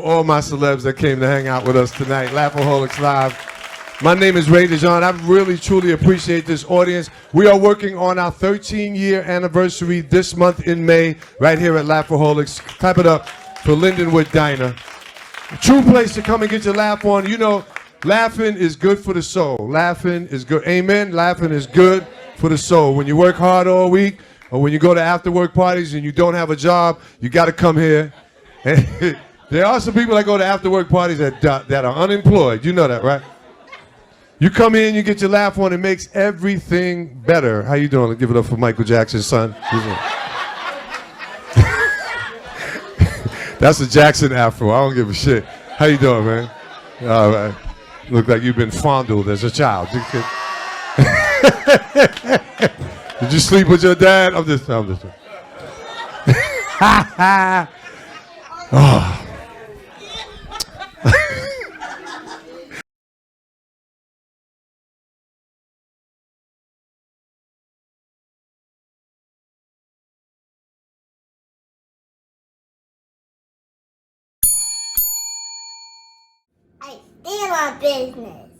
All my celebs that came to hang out with us tonight, Laughaholics Live. My name is Ray DeJean. I really, truly appreciate this audience. We are working on our 13-year anniversary this month in May, right here at Laughaholics. Clap it up for Lindenwood Diner. A true place to come and get your laugh on. You know, laughing is good for the soul. Laughing is good. Amen. Laughing is good for the soul. When you work hard all week, or when you go to after-work parties and you don't have a job, you got to come here. There are some people that go to after-work parties that are unemployed. You know that, right? You come in, you get your laugh on, it makes everything better. How you doing? Give it up for Michael Jackson's son. That's a Jackson afro. I don't give a shit. How you doing, man? All right. Look like you've been fondled as a child. Did you sleep with your dad? I'm just. Oh. I stand my business.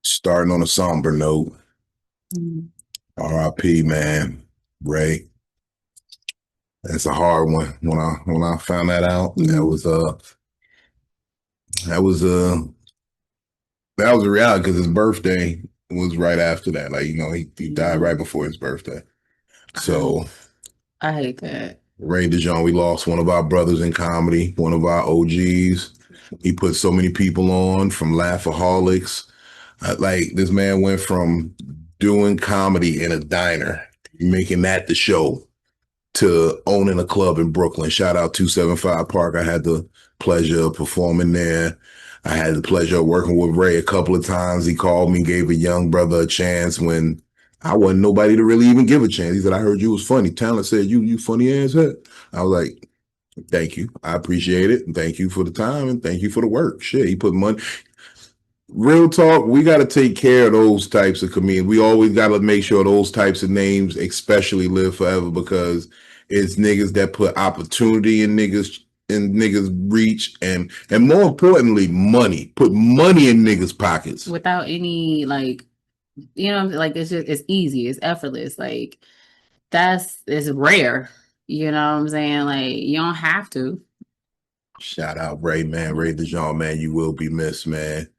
Starting on a somber note, R.I.P. man, Ray. That's a hard one. When I found that out, that was a reality because his birthday was right after that. Like, you know, he died right before his birthday. So I hate that. Ray DeJean, we lost one of our brothers in comedy, one of our OGs. He put so many people on, from Laughaholics. Like, this man went from doing comedy in a diner, making that the show, to owning a club in Brooklyn. Shout out 275 Park. I had the pleasure of performing there. I had the pleasure of working with Ray a couple of times. He called me, gave a young brother a chance when I wasn't nobody to really even give a chance. He said, I heard you was funny. Talent said, you funny as heck. I was like, thank you. I appreciate it. And thank you for the time and thank you for the work. Shit, he put money. Real talk, we got to take care of those types of comedians. We always got to make sure those types of names especially live forever, because it's niggas that put opportunity in niggas reach, and more importantly, money. Put money in niggas' pockets. Without any, like, you know, like, it's easy, it's effortless. Like, it's rare. You know what I'm saying? Like, you don't have to. Shout out Ray, man. Ray DeJean, man, you will be missed, man.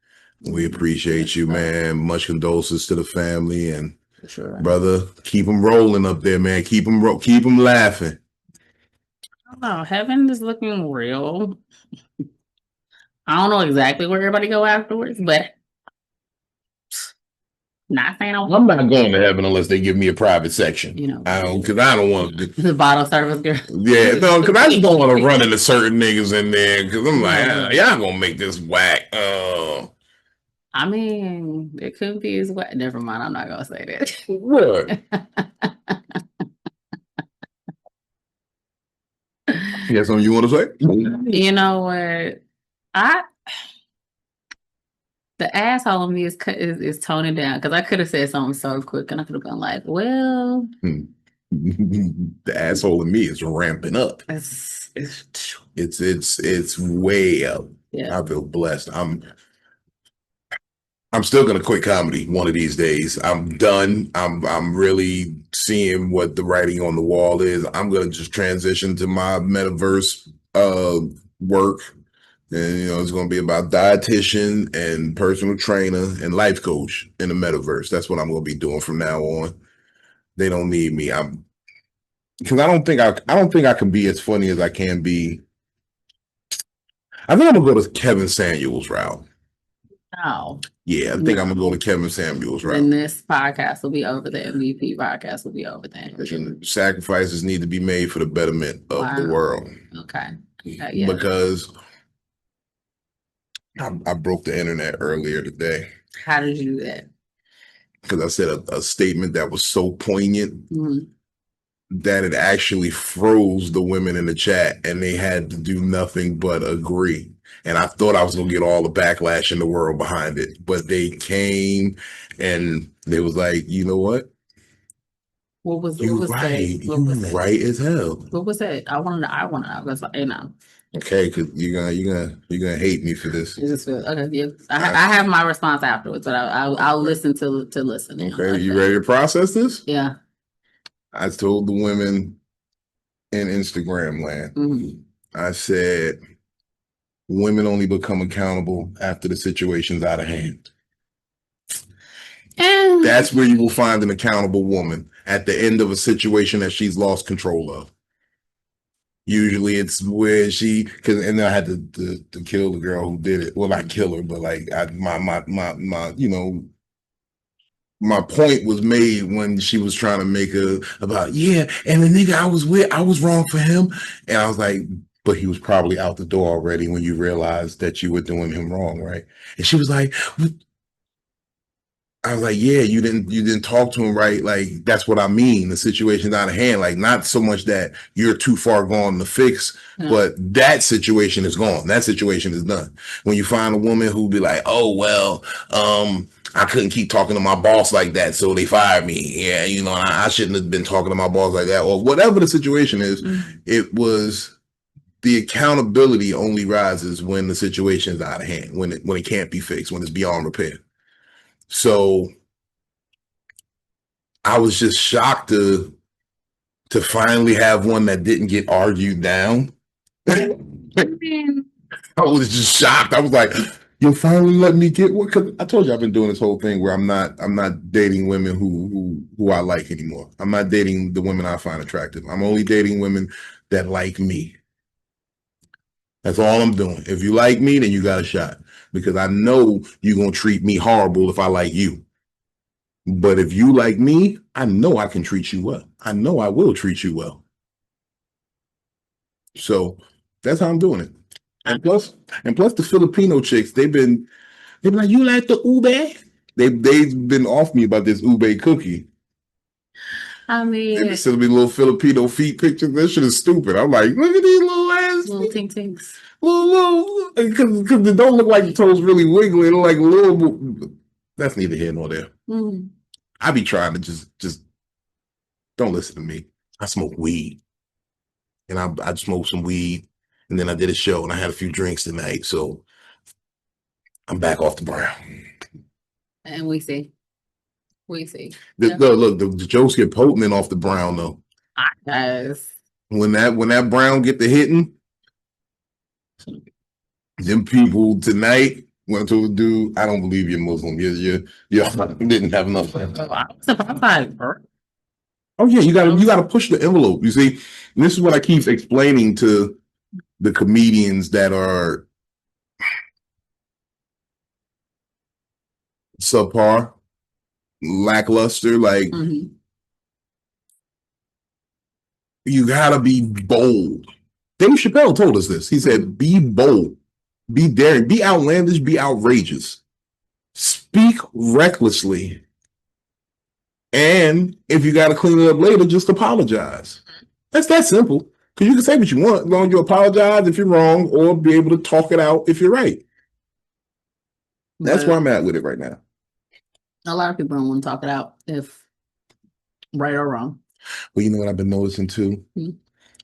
We appreciate you, man. Much condolences to the family, and sure, brother, keep them rolling up there, man. Keep them laughing. I don't know. Heaven is looking real. I don't know exactly where everybody go afterwards, but not saying I'm not going to heaven unless they give me a private section. You know, because I don't want to. The bottle service girl. Yeah, no, because I just don't want to run into certain niggas in there, because I'm like, y'all gonna make this whack. I mean, it could be as whack. Never mind. I'm not gonna say that. What? You got something you want to say? You know what? The asshole in me is toning down, because I could have said something so quick and I could have been like, well, the asshole in me is ramping up. It's way up. Yeah. I feel blessed. I'm still gonna quit comedy one of these days. I'm done. I'm really seeing what the writing on the wall is. I'm gonna just transition to my metaverse work. And, you know, it's going to be about dietitian and personal trainer and life coach in the metaverse. That's what I'm going to be doing from now on. They don't need me. Because I don't think I can be as funny as I can be. I think I'm going to go to Kevin Samuels route. Oh. Yeah, I think I'm going to go to Kevin Samuels route. And this podcast will be over there. MVP podcast will be over there. Sacrifices need to be made for the betterment of the world. Okay. Yeah. Because I broke the internet earlier today. How did you do that? Because I said a statement that was so poignant that it actually froze the women in the chat, and they had to do nothing but agree. And I thought I was going to get all the backlash in the world behind it, but they came and they was like, you know what? What was right as hell. What was that? I want to know, because, you know, Okay, because you're gonna hate me for this. You just feel okay. Yeah, I have my response afterwards, but I'll listen to listen. Okay, you ready to process this? Yeah. I told the women in Instagram land. Mm-hmm. I said, women only become accountable after the situation's out of hand. And That's where you will find an accountable woman, at the end of a situation that she's lost control of. Usually it's where and I had to kill the girl who did it. Well, not kill her, but like my point was made when she was trying to make about, yeah, and the nigga I was with, I was wrong for him. And I was like, but he was probably out the door already when you realized that you were doing him wrong, right? And she was like, I was like, yeah, you didn't talk to him right. Like, that's what I mean. The situation's out of hand. Like, not so much that you're too far gone to fix, but that situation is gone. That situation is done. When you find a woman who be like, oh, well, I couldn't keep talking to my boss like that, so they fired me. Yeah, I shouldn't have been talking to my boss like that, or whatever the situation is. It was the accountability only rises when the situation is out of hand, when it can't be fixed, when it's beyond repair. So I was just shocked to finally have one that didn't get argued down. I was just shocked. I was like, you'll finally let me get one? Because I told you I've been doing this whole thing where I'm not dating women who I like anymore. I'm not dating the women I find attractive. I'm only dating women that like me. That's all I'm doing. If you like me, then you got a shot. Because I know you're going to treat me horrible if I like you. But if you like me, I know I can treat you well. I know I will treat you well. So that's how I'm doing it. And plus the Filipino chicks, they've been like, you like the ube? They've been off me about this ube cookie. I mean, They sending me little Filipino feet pictures. That shit is stupid. I'm like, look at these little ass little tink tinks. Little, because they don't look like the toes really wiggly. They look like little. That's neither here nor there. Mm-hmm. I be trying to just don't listen to me. I smoke weed, and I smoked some weed, and then I did a show, and I had a few drinks tonight, so I'm back off the brown. And we see. Look, the jokes get potent off the brown though. Yes. When that brown get to hitting, them people tonight went to a dude. I don't believe you're Muslim. You didn't have enough. Oh yeah, you gotta push the envelope. You see, and this is what I keep explaining to the comedians that are subpar, lackluster. Like, you gotta be bold. Dave Chappelle told us this. He said, be bold, be daring, be outlandish, be outrageous, speak recklessly. And if you got to clean it up later, just apologize. That's that simple. Because you can say what you want, as long as you apologize if you're wrong, or be able to talk it out if you're right. That's where I'm at with it right now. A lot of people don't want to talk it out if right or wrong. Well, you know what I've been noticing too?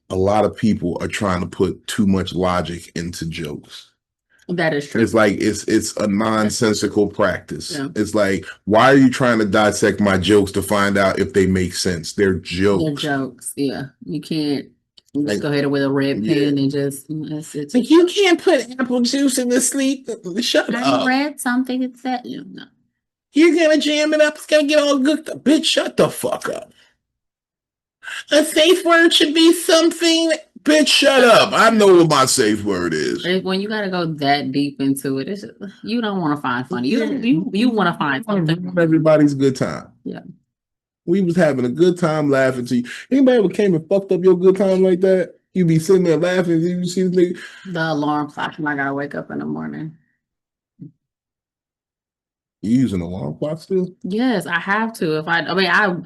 A lot of people are trying to put too much logic into jokes. That is true. It's like it's a nonsensical practice. Yeah. It's like, why are you trying to dissect my jokes to find out if they make sense? They're jokes. They're jokes. Yeah, you can't just go ahead with a red pen and just. It's like, you can't put apple juice in the sleep. Shut up. I read something that said, no. You're gonna jam it up. It's gonna get all good. Bitch, shut the fuck up. A safe word should be something. Bitch, shut up. I know what my safe word is. When you got to go that deep into it, it's just, you don't want to find funny. You want to find something. Everybody's good time. Yeah. We was having a good time laughing to you. Anybody ever came and fucked up your good time like that? You be sitting there laughing. You see the nigga. The alarm clock and I got to wake up in the morning. You use an alarm clock still? Yes, I have to. I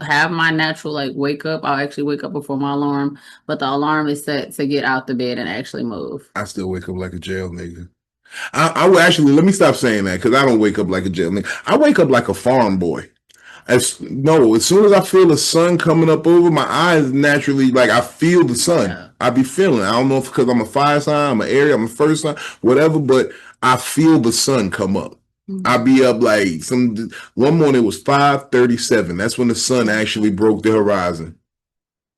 have my natural wake up. I'll actually wake up before my alarm, but the alarm is set to get out the bed and actually move. I still wake up like a jail nigga. I will actually, let me stop saying that, because I don't wake up like a jail nigga. I wake up like a farm boy. As soon as I feel the sun coming up over my eyes, naturally, like I feel the sun. Yeah. I be feeling. I don't know if because I'm a fire sign, I'm an area, I'm a first sign, whatever. But I feel the sun come up. I be up like one morning it was 5:37. That's when the sun actually broke the horizon.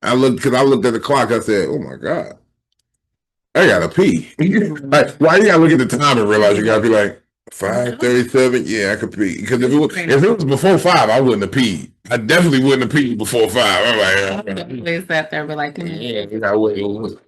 I looked at the clock. I said, "Oh my god, I gotta pee." Like, why you gotta look at the time and realize you gotta be like 5:37? Yeah, I could pee. Because if it was before 5, I wouldn't have peed. I definitely wouldn't have peed before 5. I'm like, They sat there and be like, yeah, you gotta wait a little.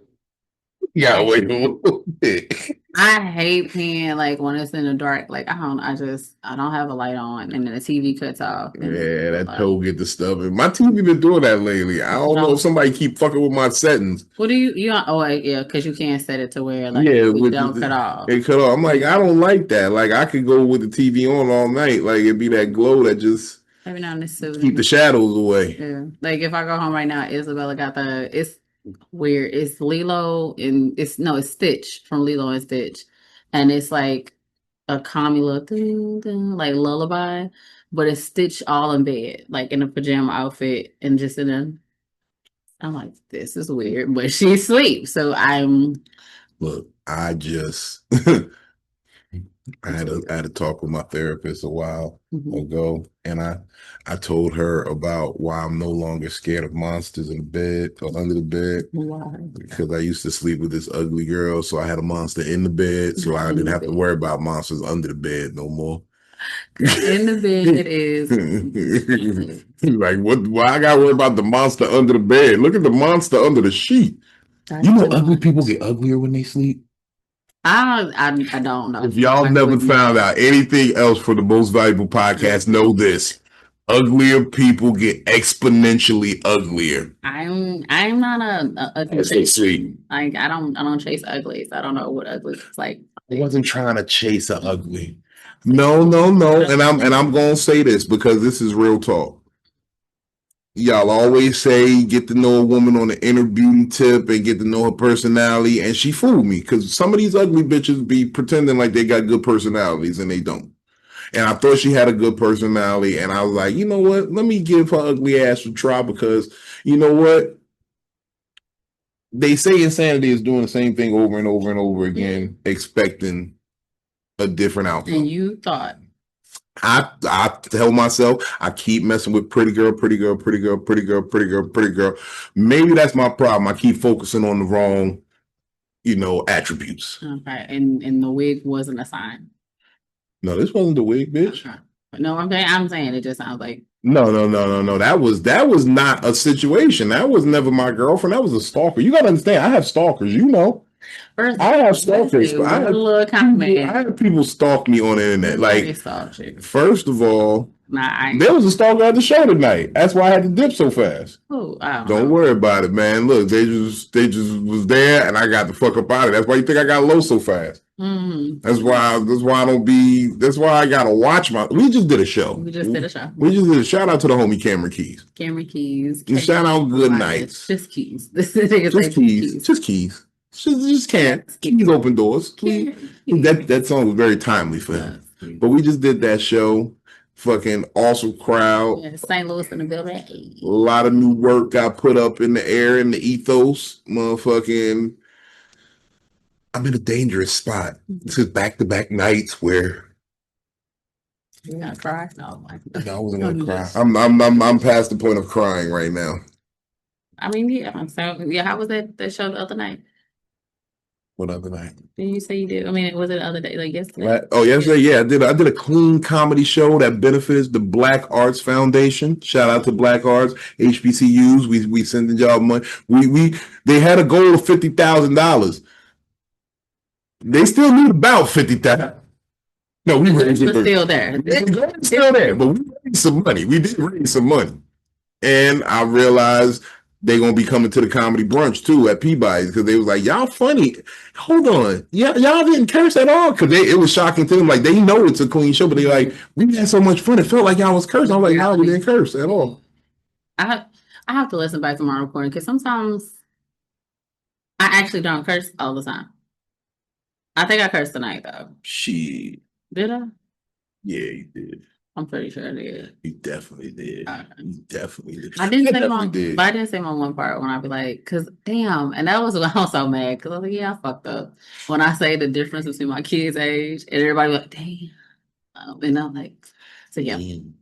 You gotta wait a little bit. I hate peeing like when it's in the dark. Like I don't have a light on and then the TV cuts off. Yeah, that toe get the stuff. My TV been doing that lately. I don't know if somebody keep fucking with my settings. What do you yeah, because you can't set it to where like Yeah, it don't cut off. It cut off. I'm like, I don't like that. Like I could go with the TV on all night. Like it'd be that glow that just Every now and then keep the shadows away. Yeah. Like if I go home right now, Isabella got it's weird. It's Lilo and it's Stitch from Lilo and Stitch. And it's like a calming little ding, ding, like lullaby, but it's Stitch all in bed, like in a pajama outfit and just in a I'm like, this is weird, but she's asleep. So Look, I just I had a talk with my therapist a while ago, and I told her about why I'm no longer scared of monsters in the bed or under the bed. Why? Because I used to sleep with this ugly girl, so I had a monster in the bed, so I didn't have to worry about monsters under the bed no more. In the bed it is. Like what? Why I gotta worry about the monster under the bed? Look at the monster under the sheet. You know, ugly people get uglier when they sleep. I don't know. If y'all never found out anything else for the Most Valuable Podcast, know this: uglier people get exponentially uglier. I'm not a ugly sweet. Like I don't chase uglies. I don't know what ugly is like. I wasn't trying to chase a ugly. No. And I'm gonna say this because this is real talk. Y'all always say get to know a woman on the inner beauty tip and get to know her personality, and she fooled me because some of these ugly bitches be pretending like they got good personalities and they don't. And I thought she had a good personality, and I was like, you know what? Let me give her ugly ass a try because you know what? They say insanity is doing the same thing over and over and over again, expecting a different outcome. And you thought. I tell myself I keep messing with pretty girl. Maybe that's my problem. I keep focusing on the wrong, attributes. Okay, and the wig wasn't a sign. No, this wasn't the wig, bitch. Okay. No, I'm saying it just sounds like No. That was not a situation. That was never my girlfriend. That was a stalker. You gotta understand. I have stalkers. I have stalkers. I have people stalk me on the internet. Like, first of all, there was a stalker at the show tonight. That's why I had to dip so fast. Oh, don't worry about it, man. Look, they just was there, and I got the fuck up out of it. That's why you think I got low so fast. That's why I don't be. That's why I gotta watch my. We just did a show. We just did a shout out to the homie Cameron Keys. And shout out Good Nights. Just Keys. Just Keys. Just can't. Keys open doors. That song was very timely for him. But we just did that show. Fucking awesome crowd. Yeah, St. Louis in the building. A lot of new work got put up in the air in the ethos. Motherfucking. I'm in a dangerous spot. This is back-to-back nights where. You gonna cry? No, I wasn't gonna cry. I'm past the point of crying right now. I mean, yeah. So yeah, how was that show the other night? What other night? Did you say you did? I mean, was it the other day, like yesterday? Right. Oh, yesterday, yeah, I did a clean comedy show that benefits the Black Arts Foundation. Shout out to Black Arts, HBCUs. We sending y'all money. They had a goal of $50,000. They still need about 50,000. No, we raised it. Still there. It's still there, but we raised some money. We did raise some money, and I realized. They're going to be coming to the comedy brunch too at Peabody's because they was like, y'all funny. Hold on. Y'all didn't curse at all. Because it was shocking to them. Like, they know it's a clean show, but they like, we had so much fun. It felt like y'all was cursing. I was like, how we didn't curse at all? I have to listen back to my recording because sometimes I actually don't curse all the time. I think I cursed tonight though. Shit. Did I? Yeah, you did. I'm pretty sure I did. You definitely did. You definitely did. I didn't say definitely my, did. but I didn't say my one part when I be like, cause damn, and that was when I was so mad, cause I was like, yeah, I fucked up. When I say the difference between my kids' age, and everybody was like, damn, and I'm like, so yeah, Damn.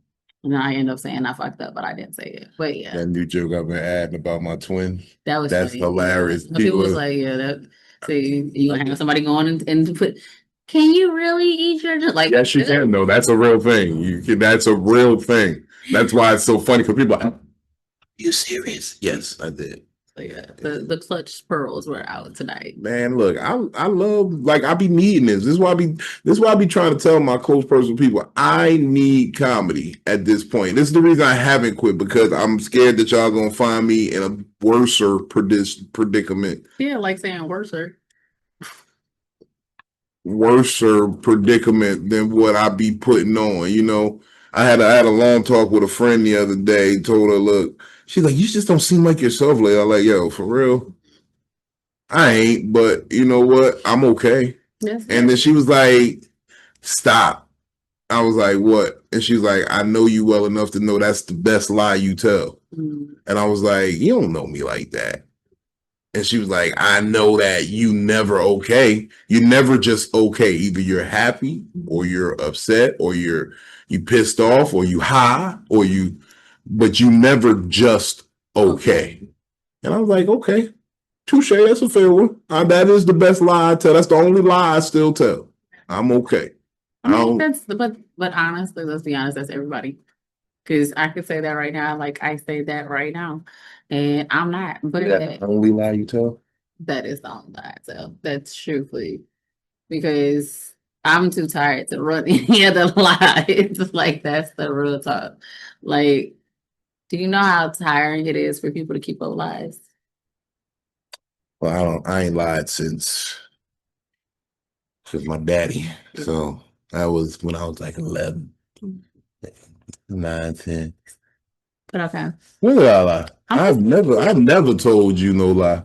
and I end up saying I fucked up, but I didn't say it. But yeah, That new joke I've been adding about my twin. that's funny. Hilarious. Yeah. People was like, yeah, that. See, you gonna have somebody going and put. Can you really eat your like? Yes, you can. No, that's a real thing. You can. That's a real thing. That's why it's so funny because people are like, you serious? Yes, I did. So yeah, the clutch pearls were out tonight. Man, look, I love like I be needing this. This is why I be trying to tell my close personal people I need comedy at this point. This is the reason I haven't quit because I'm scared that y'all gonna find me in a worser predicament. Yeah, like saying worser. Worser predicament than what I be putting on. You know, I had a long talk with a friend the other day. Told her, look, she's like, you just don't seem like yourself lately. I'm like, yo, for real, I ain't. But you know what? I'm okay. Yes. And then she was like, stop. I was like, what? And she's like, I know you well enough to know that's the best lie you tell. Mm. And I was like, you don't know me like that. And she was like, I know that you never okay. You're never just okay. Either you're happy or you're upset or you pissed off or you high or but you never just okay. And I was like, okay, touche, that's a fair one. That is the best lie I tell. That's the only lie I still tell. I'm okay. I mean, but honestly, let's be honest, that's everybody. Because I could say that right now, like I say that right now, and I'm not. But the only lie you tell? That is the only lie I tell. That's truthfully because I'm too tired to run any other lie. It's like that's the real talk. Like, do you know how tiring it is for people to keep up lies? Well, I ain't lied since my daddy. So that was when I was like 11, 9, 10. But okay. When did I lie? I've never told you no lie.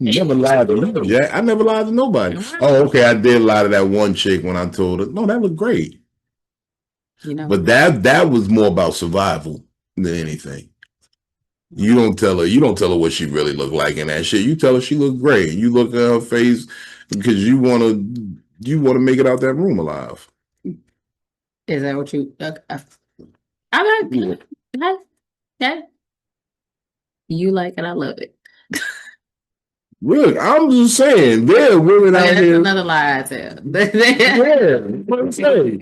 Never lied to nobody. Yeah, I never lied to nobody. Oh, okay. I did lie to that one chick when I told her, no, that looked great. You know, but that was more about survival than anything. You don't tell her what she really looked like in that shit. You tell her she looked great. You look at her face because you want to make it out that room alive. Is that what you? I'm not. Okay. You like it, I love it. Look, I'm just saying, there are women out here. Another lie I tell. Yeah, what I'm saying.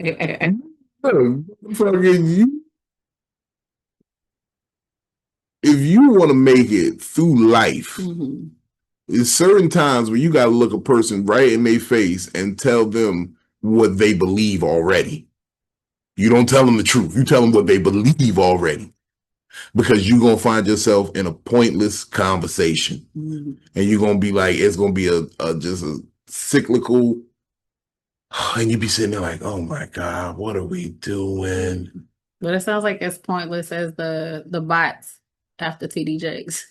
If you want to make it through life, there's certain times where you got to look a person right in their face and tell them what they believe already. You don't tell them the truth. You tell them what they believe already. Because you're going to find yourself in a pointless conversation. And you're going to be like, it's going to be just a cyclical. And you be sitting there like, oh my God, what are we doing? But it sounds like as pointless as the bots after TD Jakes.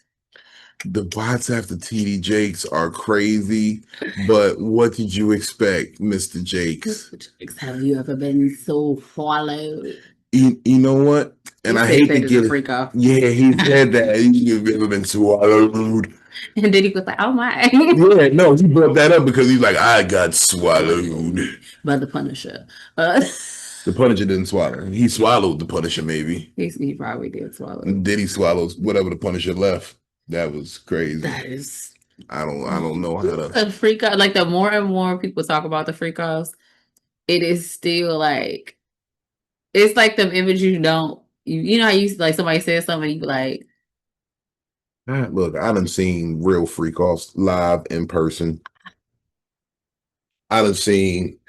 The bots after TD Jakes are crazy, but what did you expect, Mr. Jakes? Have you ever been so swallowed? You know what? And I hate to get freak off. Yeah, he said that. You've ever been swallowed. And then he was like, oh my. Yeah, no, he brought that up because he's like, I got swallowed. By the Punisher. The Punisher didn't swallow. He swallowed the Punisher, maybe. He probably did swallow. Did he swallow whatever the Punisher left? That was crazy. That is. I don't know how to. A freak out. Like the more and more people talk about the freak offs, it is still like, it's like the image you know how you like somebody says something and you be like, look, I done seen real freak offs live in person. I done seen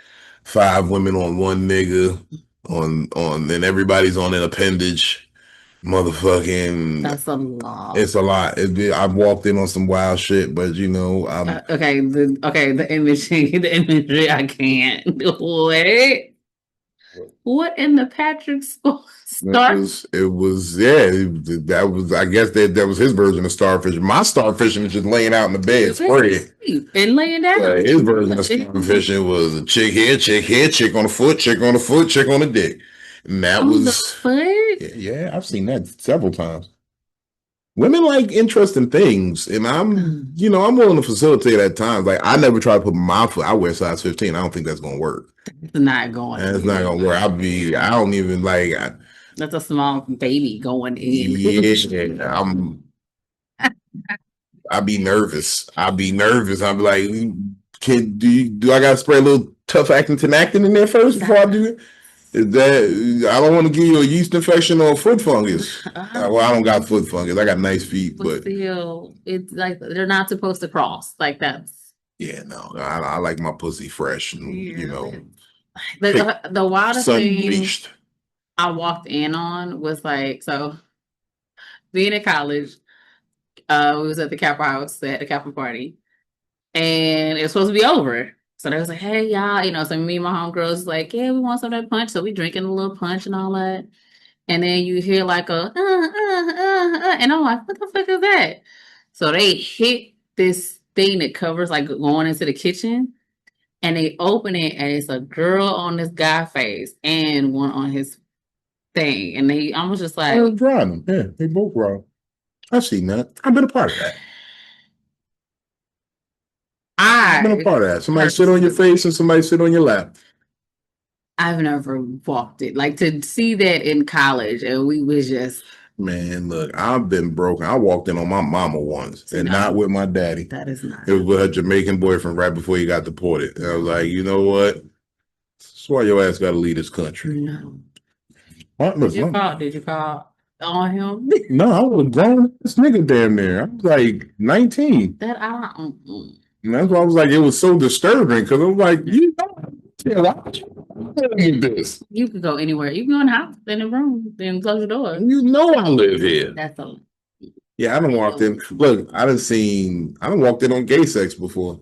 5 women on one nigga on and everybody's on an appendage. Motherfucking, that's a lot. It's a lot. I've walked in on some wild shit, but you know, the imagery, I can't. What in the Patrick Star? It was that was, I guess that was his version of starfish. My starfishing was just laying out in the bed, spread and laying down. His version of starfishing was a chick here, chick on the foot, chick on the foot, chick on the dick. And that Oh, the was, foot? yeah, I've seen that several times. Women like interesting things, and I'm willing to facilitate at times. Like I never try to put my foot. I wear size 15. I don't think that's gonna work. It's not going That's in. not gonna work. I don't even like. That's a small baby going in. Yeah, I'd be nervous. I'd be like, do I gotta spray a little tough acting tenactin in there first before I do it? Is that I don't want to give you a yeast infection or a foot fungus. Well, I don't got foot fungus. I got nice feet, but still, it's like they're not supposed to cross. Like that's yeah, no, I like my pussy fresh, and the wildest sun thing bleached. I walked in on was like, so being in college, we was at the Capra house at the Capra party, and it was supposed to be over. So they was like, "Hey, y'all," so me and my homegirls was like, "Yeah, we want some of that punch." So we drinking a little punch and all that, and then you hear like and I'm like, "What the fuck is that?" So they hit this thing that covers like going into the kitchen, and they open it, and it's a girl on this guy face and one on his thing, and I was just like, I was drying them. Yeah, they both raw. I've seen that. I've been a part of that. I've been a part of that. Somebody sit on your face and somebody sit on your lap. I've never walked it. Like to see that in college, and we was just. Man, look, I've been broken. I walked in on my mama once, and not with my daddy. That is not. It was with her Jamaican boyfriend right before he got deported. And I was like, you know what? That's why your ass got to leave this country. No. What? Did you call on him? No, I was grown. This nigga damn near. I was like 19. That I don't. And that's why I was like, it was so disturbing because I was like, this. You could go anywhere. You can go in the house, in the room, then close the door. You know I live here. That's a. Yeah, I done walked in. Look, I done walked in on gay sex before.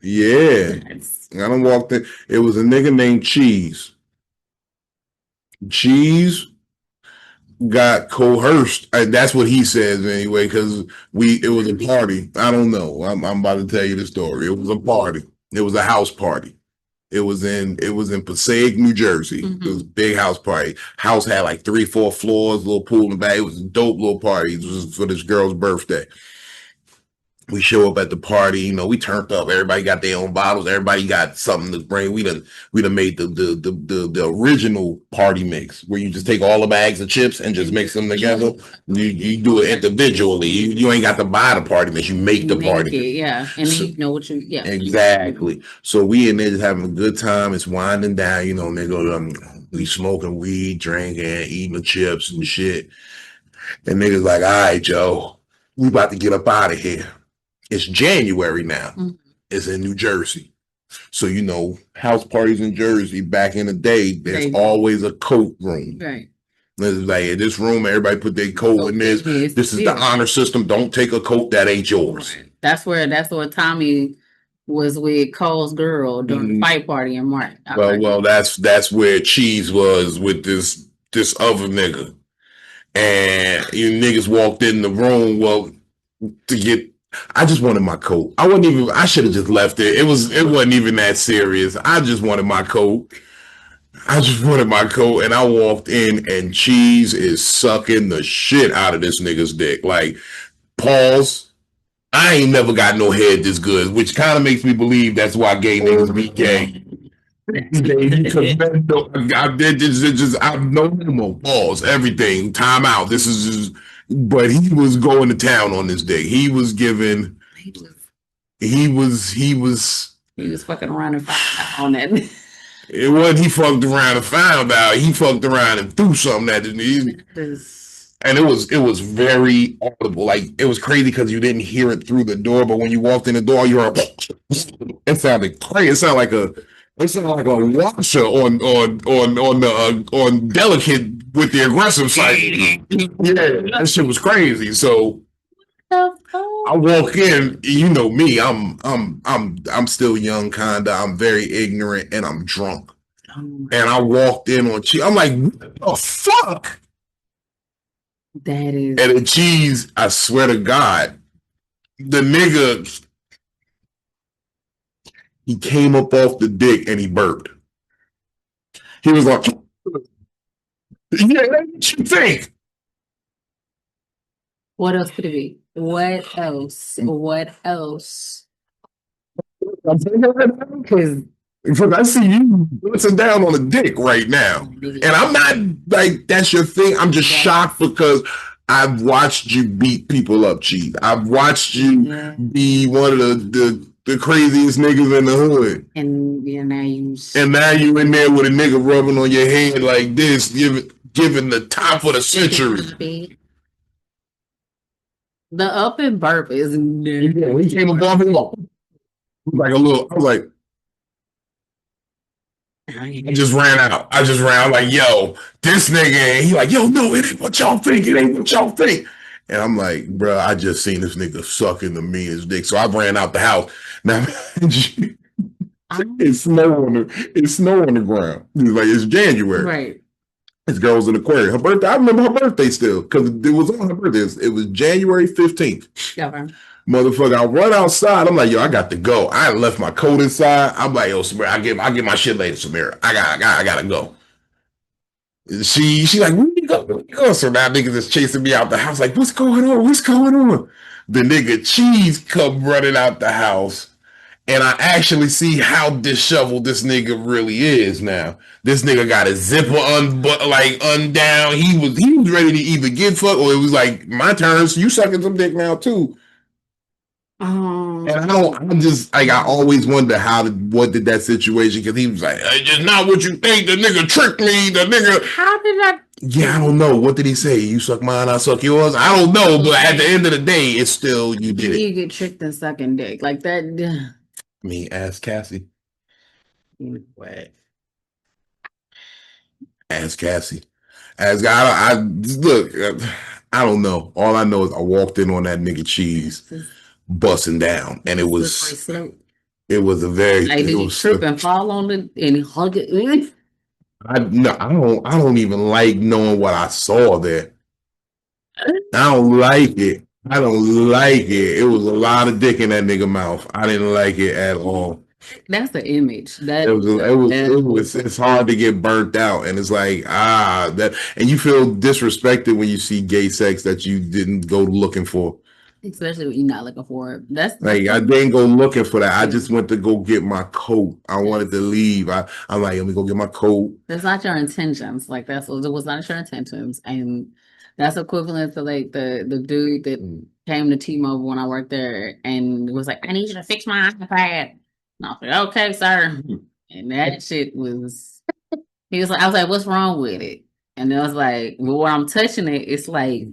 Yeah. I done walked in. It was a nigga named Cheese. Cheese got coerced. That's what he says anyway, because it was a party. I don't know. I'm about to tell you the story. It was a party. It was a house party. It was in Passaic, New Jersey. Mm-hmm. It was a big house party. House had like 3-4 floors, little pool in the back. It was a dope little party. It was for this girl's birthday. We show up at the party, we turned up. Everybody got their own bottles. Everybody got something to bring. We done made the original party mix where you just take all the bags of chips and just mix them together. You do it individually. You ain't got to buy the party mix. You make the party mix. Yeah, and then you know what you exactly. So we in there just having a good time. It's winding down. Nigga, we smoking weed, drinking, eating the chips and shit. And niggas like, all right, Joe, we about to get up out of here. It's January now. Mm-hmm. It's in New Jersey. So, house parties in Jersey, back in the day, there's always a coat room. Right. It's like, in this room, everybody put their coat in this. This is the honor system. Don't take a coat that ain't yours. Right. That's where Tommy was with Cole's girl during the fight party in March. Well, that's where Cheese was with this other nigga. And you niggas walked in the room, I just wanted my coat. I should have just left it. It wasn't even that serious. I just wanted my coat. And I walked in and Cheese is sucking the shit out of this nigga's dick. Like, pause. I ain't never got no head this good, which kind of makes me believe that's why gay niggas be gay. I'm no normal. Pause. Everything. Time out. This is just. But he was going to town on this day. He was fucking around and found out on that. It wasn't he fucked around and found out. He fucked around and threw something at him. And it was very audible. Like, it was crazy because you didn't hear it through the door, but when you walked in the door, you heard it sounded crazy. It sounded like a washer on delicate with the aggressive side. Yeah, that shit was crazy. So I walk in, you know me, I'm still young, kinda. I'm very ignorant and I'm drunk. And I walked in on Cheese. I'm like, what the fuck? That is. And the Cheese, I swear to God, the nigga, he came up off the dick and he burped. He was like, Yeah, that's what you think. What else could it be? What else? What else? Because Because I see you blitzing down on a dick right now. And I'm not like, that's your thing. I'm just shocked because I've watched you beat people up, Chief. I've watched you be one of the craziest niggas in the hood. and now you in there with a nigga rubbing on your head like this, giving the top of the century. The up and burp is Yeah, he came above him like a little. I was like, I just ran out. I was like, yo, this nigga. And he like, yo, no, it ain't what y'all think. It ain't what y'all think. And I'm like, bro, I just seen this nigga sucking the meanest dick. So I ran out the house. Now, it's snow on the ground. It's January. Right. This girl's in Aquarius. Her birthday, I remember her birthday still because it was on her birthday. It was January 15th. Yeah. Motherfucker, I run outside. I'm like, yo, I got to go. I left my coat inside. I'm like, yo, Samira, I get my shit later, Samira. I gotta go. She like, where you go? So now niggas is chasing me out the house. Like, what's going on? The nigga Cheese come running out the house. And I actually see how disheveled this nigga really is now. This nigga got his zipper undown. He was ready to either get fucked or it was like, my turn. So you sucking some dick now too. And I always wonder what did that situation, because he was like, it's just not what you think. The nigga tricked me. How did I? Yeah, I don't know. What did he say? You suck mine, I suck yours. I don't know, but at the end of the day, it's still you did it. You get tricked in sucking dick like that. I mean, ask Cassie. What? Ask Cassie. Look. I don't know. All I know is I walked in on that nigga Cheese busting down, and it was a very. Like, did you trip and fall on it and hug it? I don't even like knowing what I saw there. I don't like it. It was a lot of dick in that nigga mouth. I didn't like it at all. That's the image. It's hard to get burnt out, and it's like and you feel disrespected when you see gay sex that you didn't go looking for. Especially when you're not looking for it. That's like, I didn't go looking for that. I just went to go get my coat. I wanted to leave. I'm like, let me go get my coat. That's not your intentions. Like, it was not your intentions. And that's equivalent to like the dude that came to T-Mobile when I worked there and was like, I need you to fix my iPad. And I was like, okay, sir. And that shit was, I was like, what's wrong with it? And I was like, well, when I'm touching it, it's like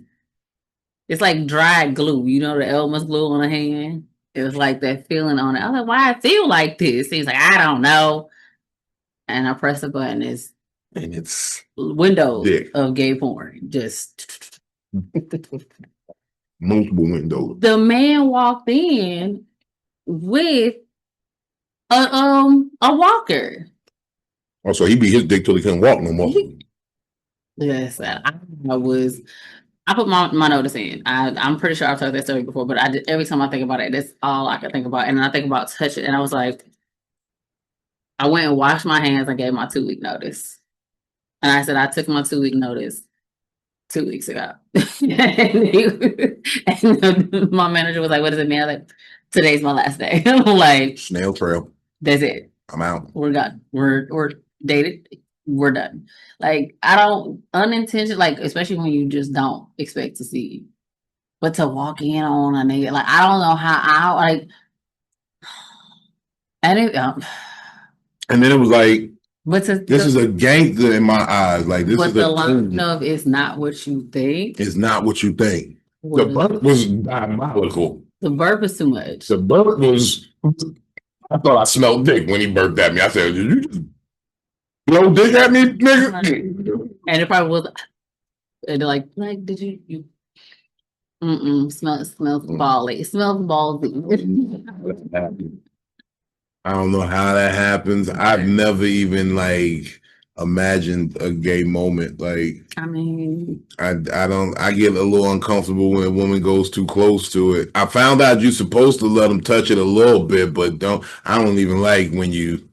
dry glue, the Elmer's glue on the hand. It was like that feeling on it. I was like, why I feel like this? He's like, I don't know. And I press the button, and it's windows of gay porn. Just multiple windows. The man walked in with a walker. Oh, so he beat his dick till he couldn't walk no more. Yes, I put my notice in. I'm pretty sure I've told that story before, but every time I think about it, that's all I can think about. And I think about touching, and I was like, I went and washed my hands and gave my 2-week notice. And I said, I took my 2-week notice 2 weeks ago. and my manager was like, what does it mean? I was like, today's my last day. I'm like, snail trail. That's it. I'm out. We're done. We're dated. We're done. Like, I don't unintentionally, like, especially when you just don't expect to see, but to walk in on a nigga, like, I don't know how like, and it, and then it was like, but this is a gangster in my eyes. Like, this is the line of it's not what you think. It's not what you think. The burp was diabolical. The burp is too much. The burp was. I thought I smelled dick when he burped at me. I said, "Did you just blow dick at me, nigga?" And it probably was. And like, did you? Smells bally. It smells ballsy. I don't know how that happens. I've never even like imagined a gay moment. Like, I mean, I get a little uncomfortable when a woman goes too close to it. I found out you're supposed to let them touch it a little bit, but I don't even like when you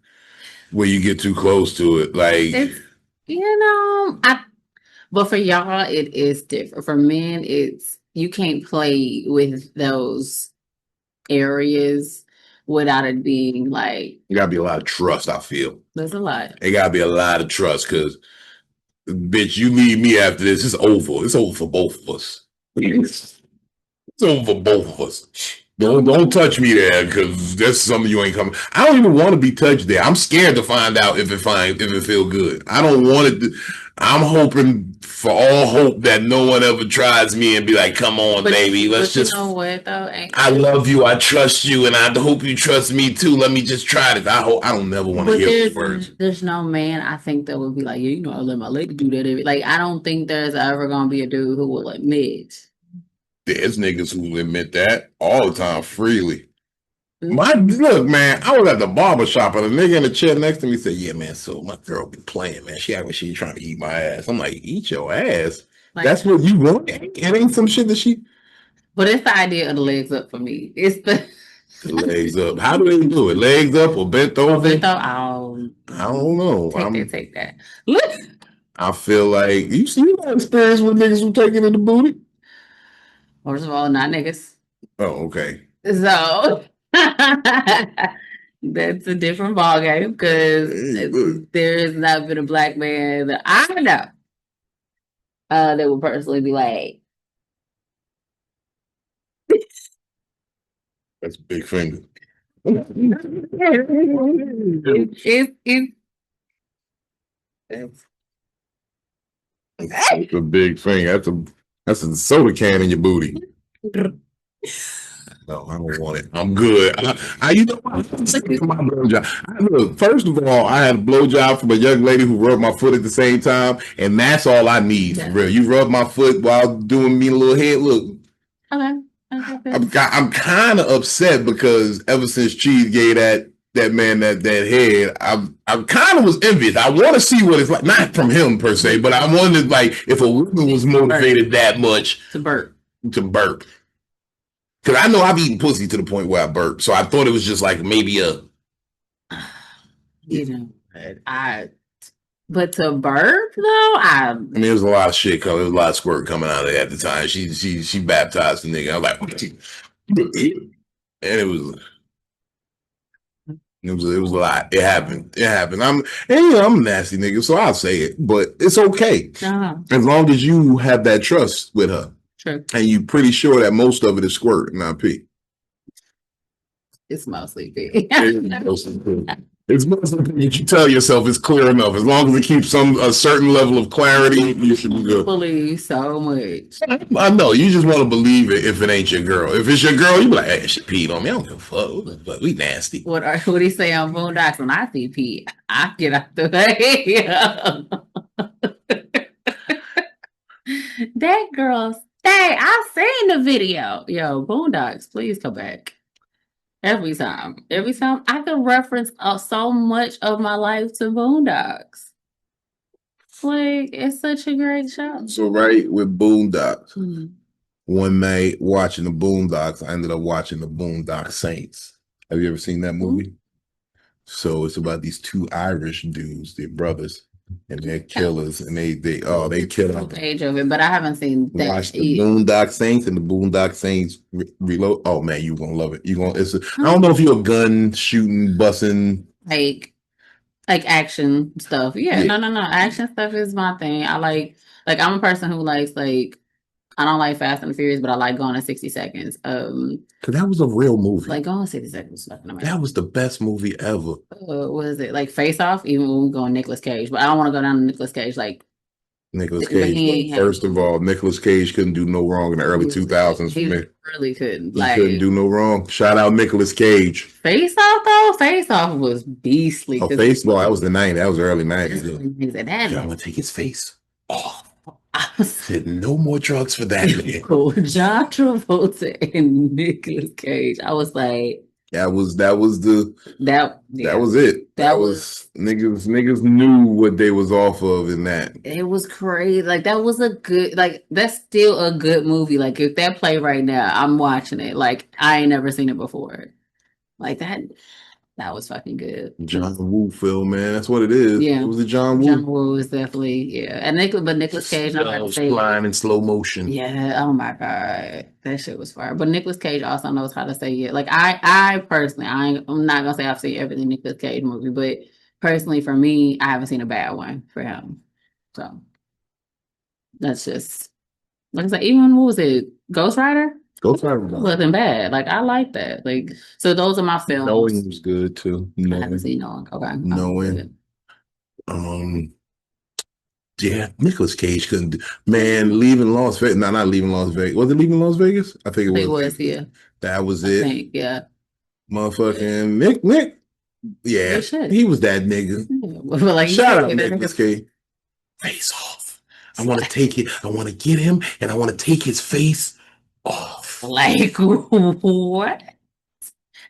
get too close to it. Like, it's, But for y'all, it is different. For men, it's you can't play with those areas without it being like It gotta be a lot of trust, I feel. there's a lot. It gotta be a lot of trust because, bitch, you leave me after this, it's over. It's over for both of us. It's over for both of us. Don't touch me there because that's something you ain't coming. I don't even want to be touched there. I'm scared to find out if it feel good. I don't want it to. I'm hoping for all hope that no one ever tries me and be like, "Come on, baby, let's just." You know what though? I love you. I trust you, and I hope you trust me too. Let me just try this. I hope. I don't never want to hear those words. There's no man I think that would be like, yeah, you know, I let my lady do that. Like, I don't think there's ever gonna be a dude who will admit. There's niggas who admit that all the time freely. Look, man, I was at the barber shop and a nigga in the chair next to me said, "Yeah, man, so my girl be playing, man. She act like she trying to eat my ass." I'm like, "Eat your ass? Like, that's what you want? It ain't some shit that she." But it's the idea of the legs up for me. It's the legs up. How do they do it? Legs up or bent over? I don't know. Take that. Look. I feel like you got experience with niggas who taking in the booty. First of all, not niggas. Oh, okay. So that's a different ballgame because there has not been a black man that I know that would personally be like, that's a big finger. It's a big finger. That's a soda can in your booty. No, I don't want it. I'm good. You know what? I'm sick of my blowjob. Look, first of all, I had a blowjob from a young lady who rubbed my foot at the same time, and that's all I need for real. You rub my foot while doing me a little head. Look, okay. I'm kind of upset because ever since Cheese gave that man that head, I kind of was envious. I want to see what it's like, not from him per se, but I wondered like if a woman was motivated that much to burp. Because I know I've eaten pussy to the point where I burp. So I thought it was just like maybe but to burp though, I mean, there was a lot of shit coming. There was a lot of squirt coming out of it at the time. She baptized the nigga. I was like, and it was a lot. It happened. I'm a nasty nigga, so I'll say it. But it's okay as long as you have that trust with her. True. And you're pretty sure that most of it is squirt, not pee. It's mostly pee. It's mostly pee. You tell yourself it's clear enough. As long as it keeps a certain level of clarity, you should be good. Believe so much. I know. You just want to believe it if it ain't your girl. If it's your girl, you be like, "Hey, she peed on me. I don't give a fuck. But we nasty." What do you say on Boondocks? When I see pee, I get out the way. That girl. Hey, I've seen the video. Yo, Boondocks, please come back. Every time I can reference so much of my life to Boondocks. Like, it's such a great show. So right with Boondocks, one night watching the Boondocks, I ended up watching the Boondock Saints. Have you ever seen that movie? So it's about these two Irish dudes, they're brothers. And they're killers, and they kill them. Age of it, but I haven't seen that. Watch the Boondock Saints and the Boondock Saints Reload. Oh man, you're gonna love it. I don't know if you're a gun shooting, bussing, like action stuff. Yeah, no. Action stuff is my thing. I like I'm a person who likes I don't like Fast and the Furious, but I like Gone in 60 Seconds. Because that was a real movie. Like Gone in 60 Seconds. That was the best movie ever. What is it? Like Face Off? Even when we go on Nicolas Cage. But I don't want to go down to Nicolas Cage. Like Nicolas Cage. First of all, Nicolas Cage couldn't do no wrong in the early 2000s for me. Really couldn't. He couldn't do no wrong. Shout out Nicolas Cage. Face Off though? Face Off was beastly. Oh, Face Off, that was the 90s. That was the early 90s. He said that. I'm gonna take his face off. I said no more drugs for that man. John Travolta and Nicolas Cage. I was like, that was it. That was niggas knew what they was off of in that. It was crazy. Like that was a good, that's still a good movie. Like if that play right now, I'm watching it. Like I ain't never seen it before. Like that. That was fucking good. John Woo film, man. That's what it is. Yeah. It was the John Woo. John Woo is definitely, yeah. And Nicolas Cage, I gotta say, flying in slow motion. yeah, oh my God. That shit was fire. But Nicolas Cage also knows how to say it. Like I personally, I'm not gonna say I've seen every Nicolas Cage movie, but personally for me, I haven't seen a bad one for him. So that's just like I said, even what was it, Ghost Rider? Ghost Rider Wasn't bad. Like I like that. Like so those are my films. Knowing was good too. I haven't seen Knowing. Okay. Knowing. Yeah, Nicolas Cage couldn't do, man, Leaving Las Vegas. No, not Leaving Las Vegas. Was it Leaving Las Vegas? I think it was. Yeah. That was I it. think, yeah. Motherfucking Nick. Yeah, he was that nigga. Yeah. But like Shout out Nicolas Cage. Face off. I want to take it. I want to get him, and I want to take his face off. Like what?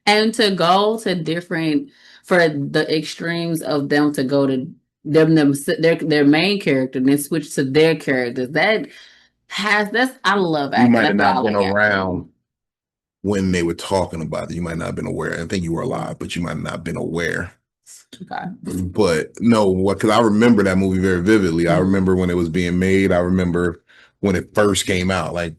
And to go to different for the extremes of them to go to their main character and then switch to their characters. I love acting. You might have not been around when they were talking about it. You might not have been aware. I think you were alive, but you might not have been aware. Okay. But no, because I remember that movie very vividly. I remember when it was being made. I remember when it first came out. Like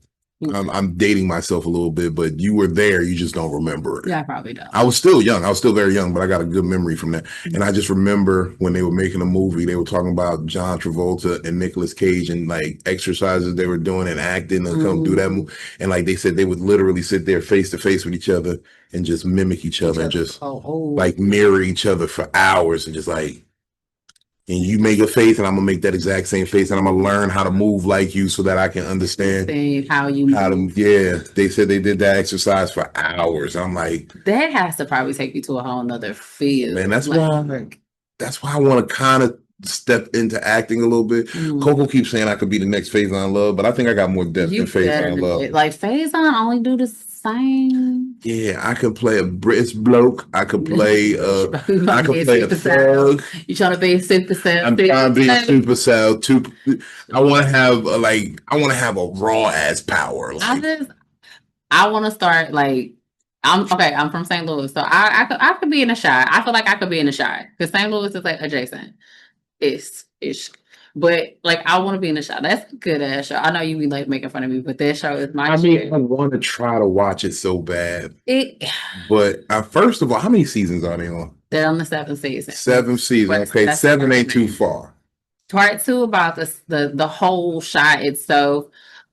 I'm dating myself a little bit, but you were there. You just don't remember it. Yeah, I probably don't. I was still young. I was still very young, but I got a good memory from that. And I just remember when they were making a movie, they were talking about John Travolta and Nicolas Cage and like exercises they were doing and acting and come do that movie. And like they said, they would literally sit there face to face with each other and just mimic each other and just like mirror each other for hours and just like, and you make a face and I'm gonna make that exact same face and I'm gonna learn how to move like you so that I can understand how you move. Yeah, they said they did that exercise for hours. I'm like, that has to probably take you to a whole nother field. Man, that's why I want to kind of step into acting a little bit. Coco keeps saying I could be the next Faison Love, but I think I got more depth than Faison Love. Like Faison only do the same. Yeah, I could play a British bloke. I could play a thug. You trying to be a super cell? I'm trying to be a super cell. I want to have a raw ass power. Like, I want to start like I'm from St. Louis, so I could be in a Chi. I feel like I could be in a Chi because St. Louis is like adjacent. Ish. But like I want to be in the show. That's a good ass show. I know you be like making fun of me, but that show is my shit. I want to try to watch it so bad. But first of all, how many seasons are they on? They're on the 7th season. 7th season. Okay, 7 ain't too far. Part 2 about the whole shot itself.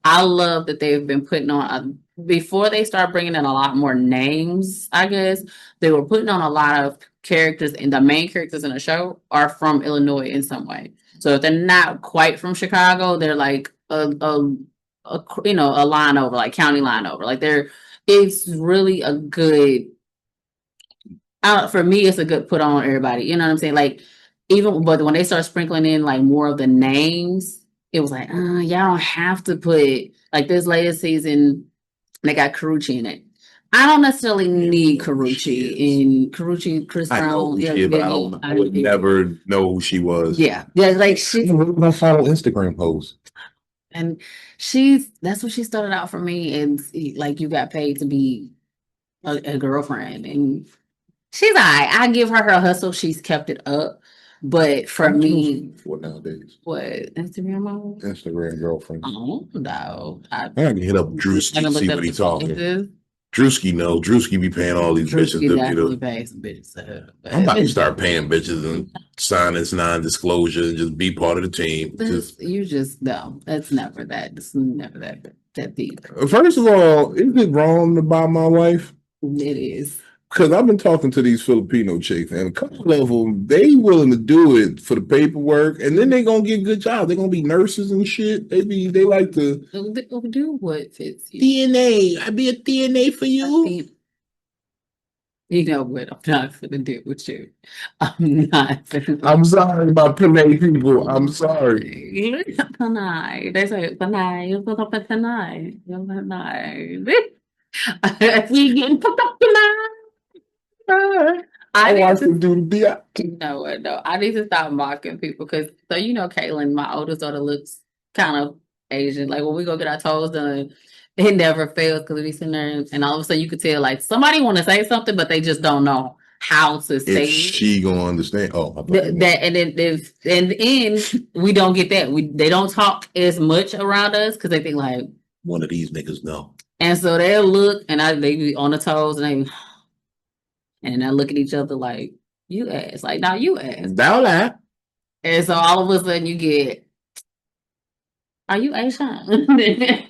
I love that they've been putting on before they start bringing in a lot more names. I guess they were putting on a lot of characters, and the main characters in the show are from Illinois in some way. So if they're not quite from Chicago, they're like a line over, like county line over. Like it's really a good. For me, it's a good put on everybody. You know what I'm saying? Like but when they start sprinkling in like more of the names, it was like, y'all don't have to put like this latest season. They got Carucci in it. I don't necessarily need Carucci, Chris Brown. I would never know who she was. Yeah, like she. I follow Instagram posts. And that's what she started out for me. And like you got paid to be a girlfriend, and she's all right. I give her hustle. She's kept it up. But for me, what nowadays? What Instagram mom? Instagram girlfriend. Oh no! I can hit up Drewski, see what he's talking. Drewski knows. Drewski be paying all these bitches. Definitely paying some bitches. I'm about to start paying bitches and sign this non-disclosure and just be part of the team. No. That's never that. It's never that deep. First of all, is it wrong to buy my wife? It is. Because I've been talking to these Filipino chicks, and a couple of them, they willing to do it for the paperwork, and then they gonna get good jobs. They're gonna be nurses and shit. They like to do what fits you. DNA. I be a DNA for you. You know what? I'm not gonna do with you. I'm not. I'm sorry about Panay people. I'm sorry. Panay. They say Panay. You put up a Panay. You're Panay. We getting put up Panay. I want to do the No, I need to stop mocking people because Caitlin, my oldest daughter, looks kind of Asian. Like when we go get our toes done, it never fails because we sitting there and all of a sudden you could tell like somebody want to say something, but they just don't know how to say Is she gonna understand? Oh, that, and then in the end, we don't get that. They don't talk as much around us because they think like one of these niggas know. and so they'll look and they be on the toes and they look at each other like you ass, like now you ass. That. And so all of a sudden you get, are you Asian?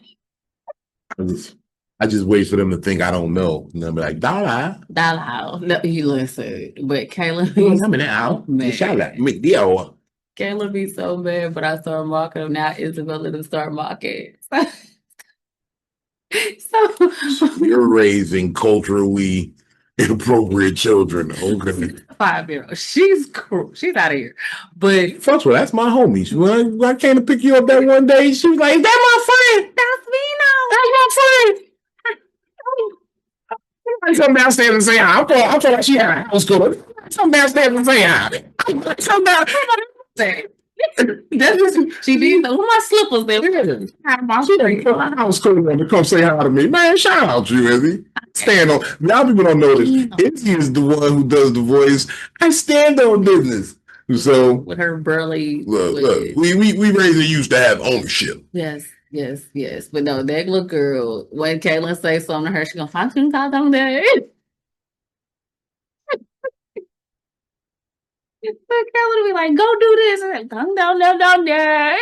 I just wait for them to think I don't know. And they'll be like, Dala. Dala. No, you listen. But Kayla Kayla be so mad, but I start mocking him. Now Isabella to start mocking. So you're raising culturally inappropriate children. Okay. 5-year-old. She's out of here. But first of all, that's my homie. When I came to pick you up that one day, she was like, "That's my friend. That's Vino. That's my friend." I come downstairs and say hi. I feel like she had a house call. Come downstairs and say hi. Come down. She did with my slippers there. She didn't put her house call to come say hi to me. Man, shout out to you, Izzy. Stand on. Now people don't know this. Izzy is the one who does the voice. I stand on business. So with her burly. Look, we raised her used to have ownership. Yes. But no, that little girl, when Caitlin says something to her, she gonna find you down there. But Caitlin will be like, go do this. And come down there.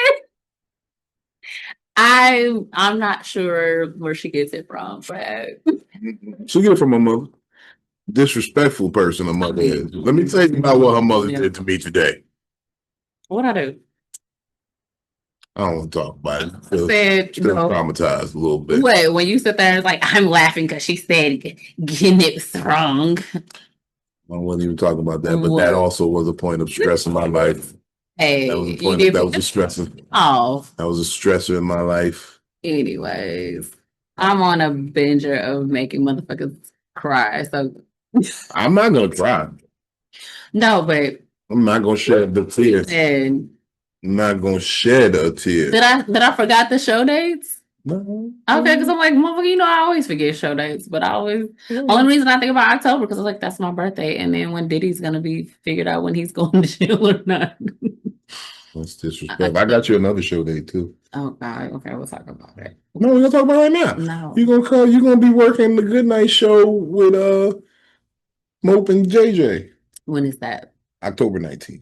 I'm not sure where she gets it from, but she get it from her mother. Disrespectful person her mother is. Let me tell you about what her mother did to me today. What I do? I don't want to talk about it. Still traumatized a little bit. Wait, when you sit there and like, I'm laughing because she said getting it wrong. I wasn't even talking about that, but that also was a point of stress in my life. Hey, that was a point. That was a stressor. Oh, that was a stressor in my life. Anyways, I'm on a binger of making motherfuckers cry. So I'm not gonna cry. No, but I'm not gonna shed the tears. And I'm not gonna shed a tear. Did I forgot the show dates? No. Okay, because I'm like, motherfucker, I always forget show dates, but only reason I think about October because I was like, that's my birthday, and then when Diddy's gonna be figured out when he's going to jail or not. That's disrespectful. I got you another show date too. Oh God, okay, we'll talk about it. No, we're gonna talk about it right now. No, you're gonna be working the Good Night Show with Mope and JJ. When is that? October 19th.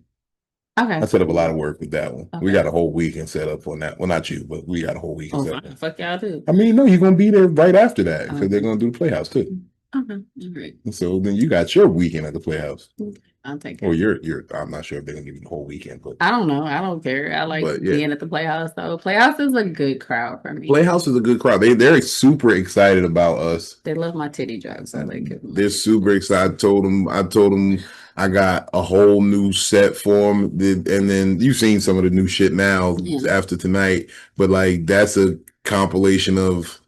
Okay. I set up a lot of work with that one. Okay. We got a whole weekend set up on that. Well, not you, but we got a whole weekend set up. Fuck y'all too. I mean, no, you're gonna be there right after that because they're gonna do the Playhouse too. Okay. Great. So then you got your weekend at the Playhouse. I'll take it. Or you're I'm not sure if they're gonna give you the whole weekend, but I don't know. I don't care. I like being at the Playhouse though. Playhouse is a good crowd for me. Playhouse is a good crowd. They're super excited about us. They love my titty jokes. I like it. They're super excited. I told them I got a whole new set for them, and then you've seen some of the new shit now after tonight. But like that's a compilation of.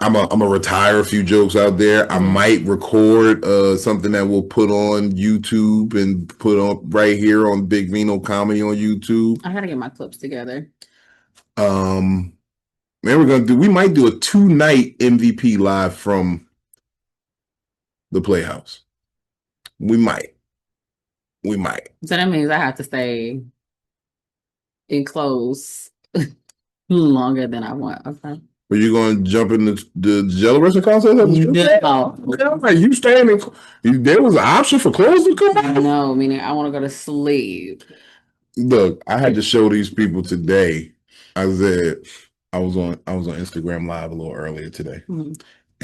I'm gonna retire a few jokes out there. I might record something that we'll put on YouTube and put on right here on Big Vino Comedy on YouTube. I gotta get my clips together. Man, we might do a 2-night MVP live from the Playhouse. We might. So that means I have to stay enclosed longer than I want. Okay. Are you going to jump in the jello wrestling contest? No. You standing? There was an option for clothes to come out? No, meaning I want to go to sleep. Look, I had to show these people today. I said I was on Instagram Live a little earlier today. Mm-hmm.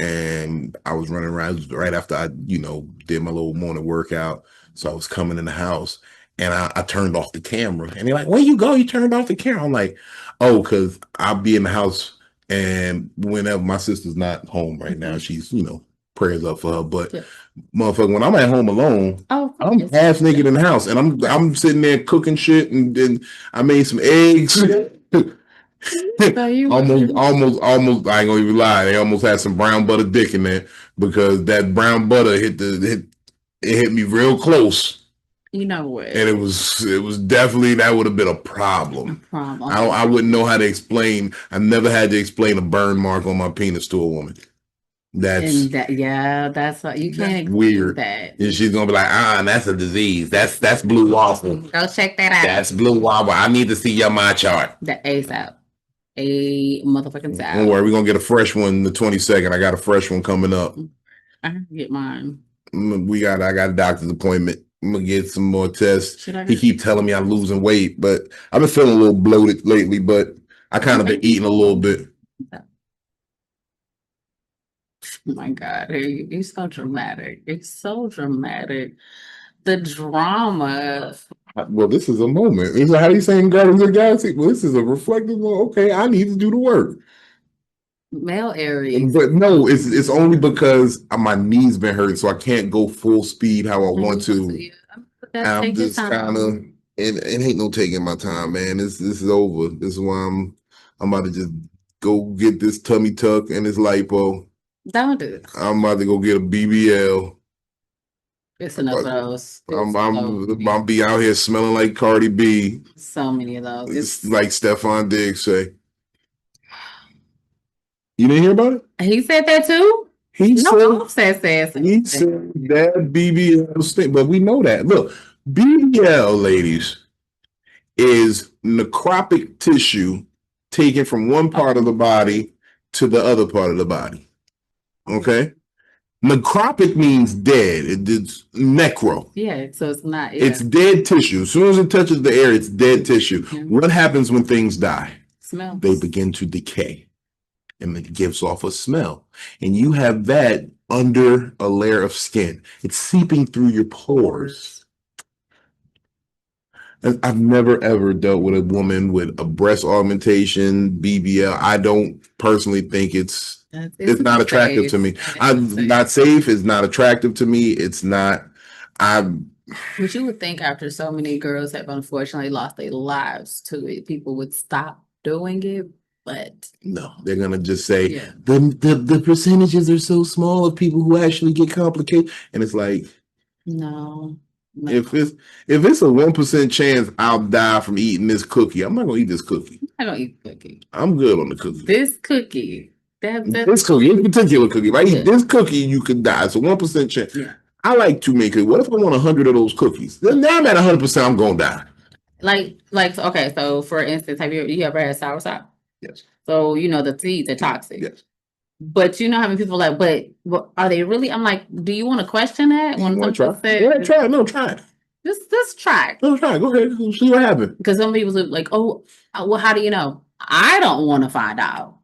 And I was running around right after I, did my little morning workout. So I was coming in the house and I turned off the camera. And they're like, where you go? You turned off the camera. I'm like, oh, because I'll be in the house. And whenever my sister's not home right now, she's, prayers up for her. But motherfucker, when I'm at home alone, I'm half naked in the house. And I'm sitting there cooking shit. And I made some eggs. almost, I ain't gonna even lie. They almost had some brown butter dick in there because that brown butter hit me real close. You know what? And it was definitely, that would have been a problem. I wouldn't know how to explain. I never had to explain a burn mark on my penis to a woman. That's that's what you can't weird. that. And she's gonna be like, that's a disease. That's blue waffle. Go check that out. That's blue waffle. I need to see your my chart. The ASAP. A motherfucking sap. Don't worry, we're gonna get a fresh one the 22nd. I got a fresh one coming up. I can get mine. I got a doctor's appointment. I'm gonna get some more tests. He keep telling me I'm losing weight, but I've been feeling a little bloated lately, but I kind of been eating a little bit. Oh my God, you're so dramatic. It's so dramatic. The drama. Well, this is a moment. It's like, how do you say in Guardians of the Galaxy? Well, this is a reflective. Okay, I need to do the work. Male Aries. But no, it's only because my knees been hurting, so I can't go full speed how I want to. Yeah, I'm just kind of, it ain't no taking my time, man. This is over. This is why I'm about to just go get this tummy tuck and this lipo. Don't do it. I'm about to go get a BBL. It's enough of those. I'm be out here smelling like Cardi B. So many of those. It's like Stephon Diggs say. You didn't hear about it? He said that too? He said that BBL stink, but we know that. Look, BBL, ladies, is necrotic tissue taken from one part of the body to the other part of the body. Okay? Necrotic means dead. It's necro. Yeah, so it's not. Yeah. It's dead tissue. As soon as it touches the air, it's dead tissue. Mm-hmm. What happens when things die? Smell. They begin to decay. And it gives off a smell. And you have that under a layer of skin. It's seeping through your pores. I've never, ever dealt with a woman with a breast augmentation, BBL. I don't personally think it's not attractive to me. I'm not safe. It's not attractive to me. It's not. Which you would think after so many girls have unfortunately lost their lives to it, people would stop doing it. But no, they're gonna just say the percentages are so small of people who actually get complicated, and it's like no. If it's a 1% chance I'll die from eating this cookie, I'm not gonna eat this cookie. I don't eat cookie. I'm good on the cookie. This cookie, this particular cookie. If I eat this cookie, you could die. It's a 1% chance. Yeah. I like to make it. What if I want 100 of those cookies? Then now I'm at 100%. I'm gonna die. Like okay. So for instance, have you ever had soursop? Yes. So you know the seeds are toxic. Yes. But you know how many people are like, but are they really? I'm like, do you want to question that? You want to try? Yeah, try it. No, try it. Just try it. No, try it. Go ahead. See what happens. Because some people are like, oh, well, how do you know? I don't want to find out.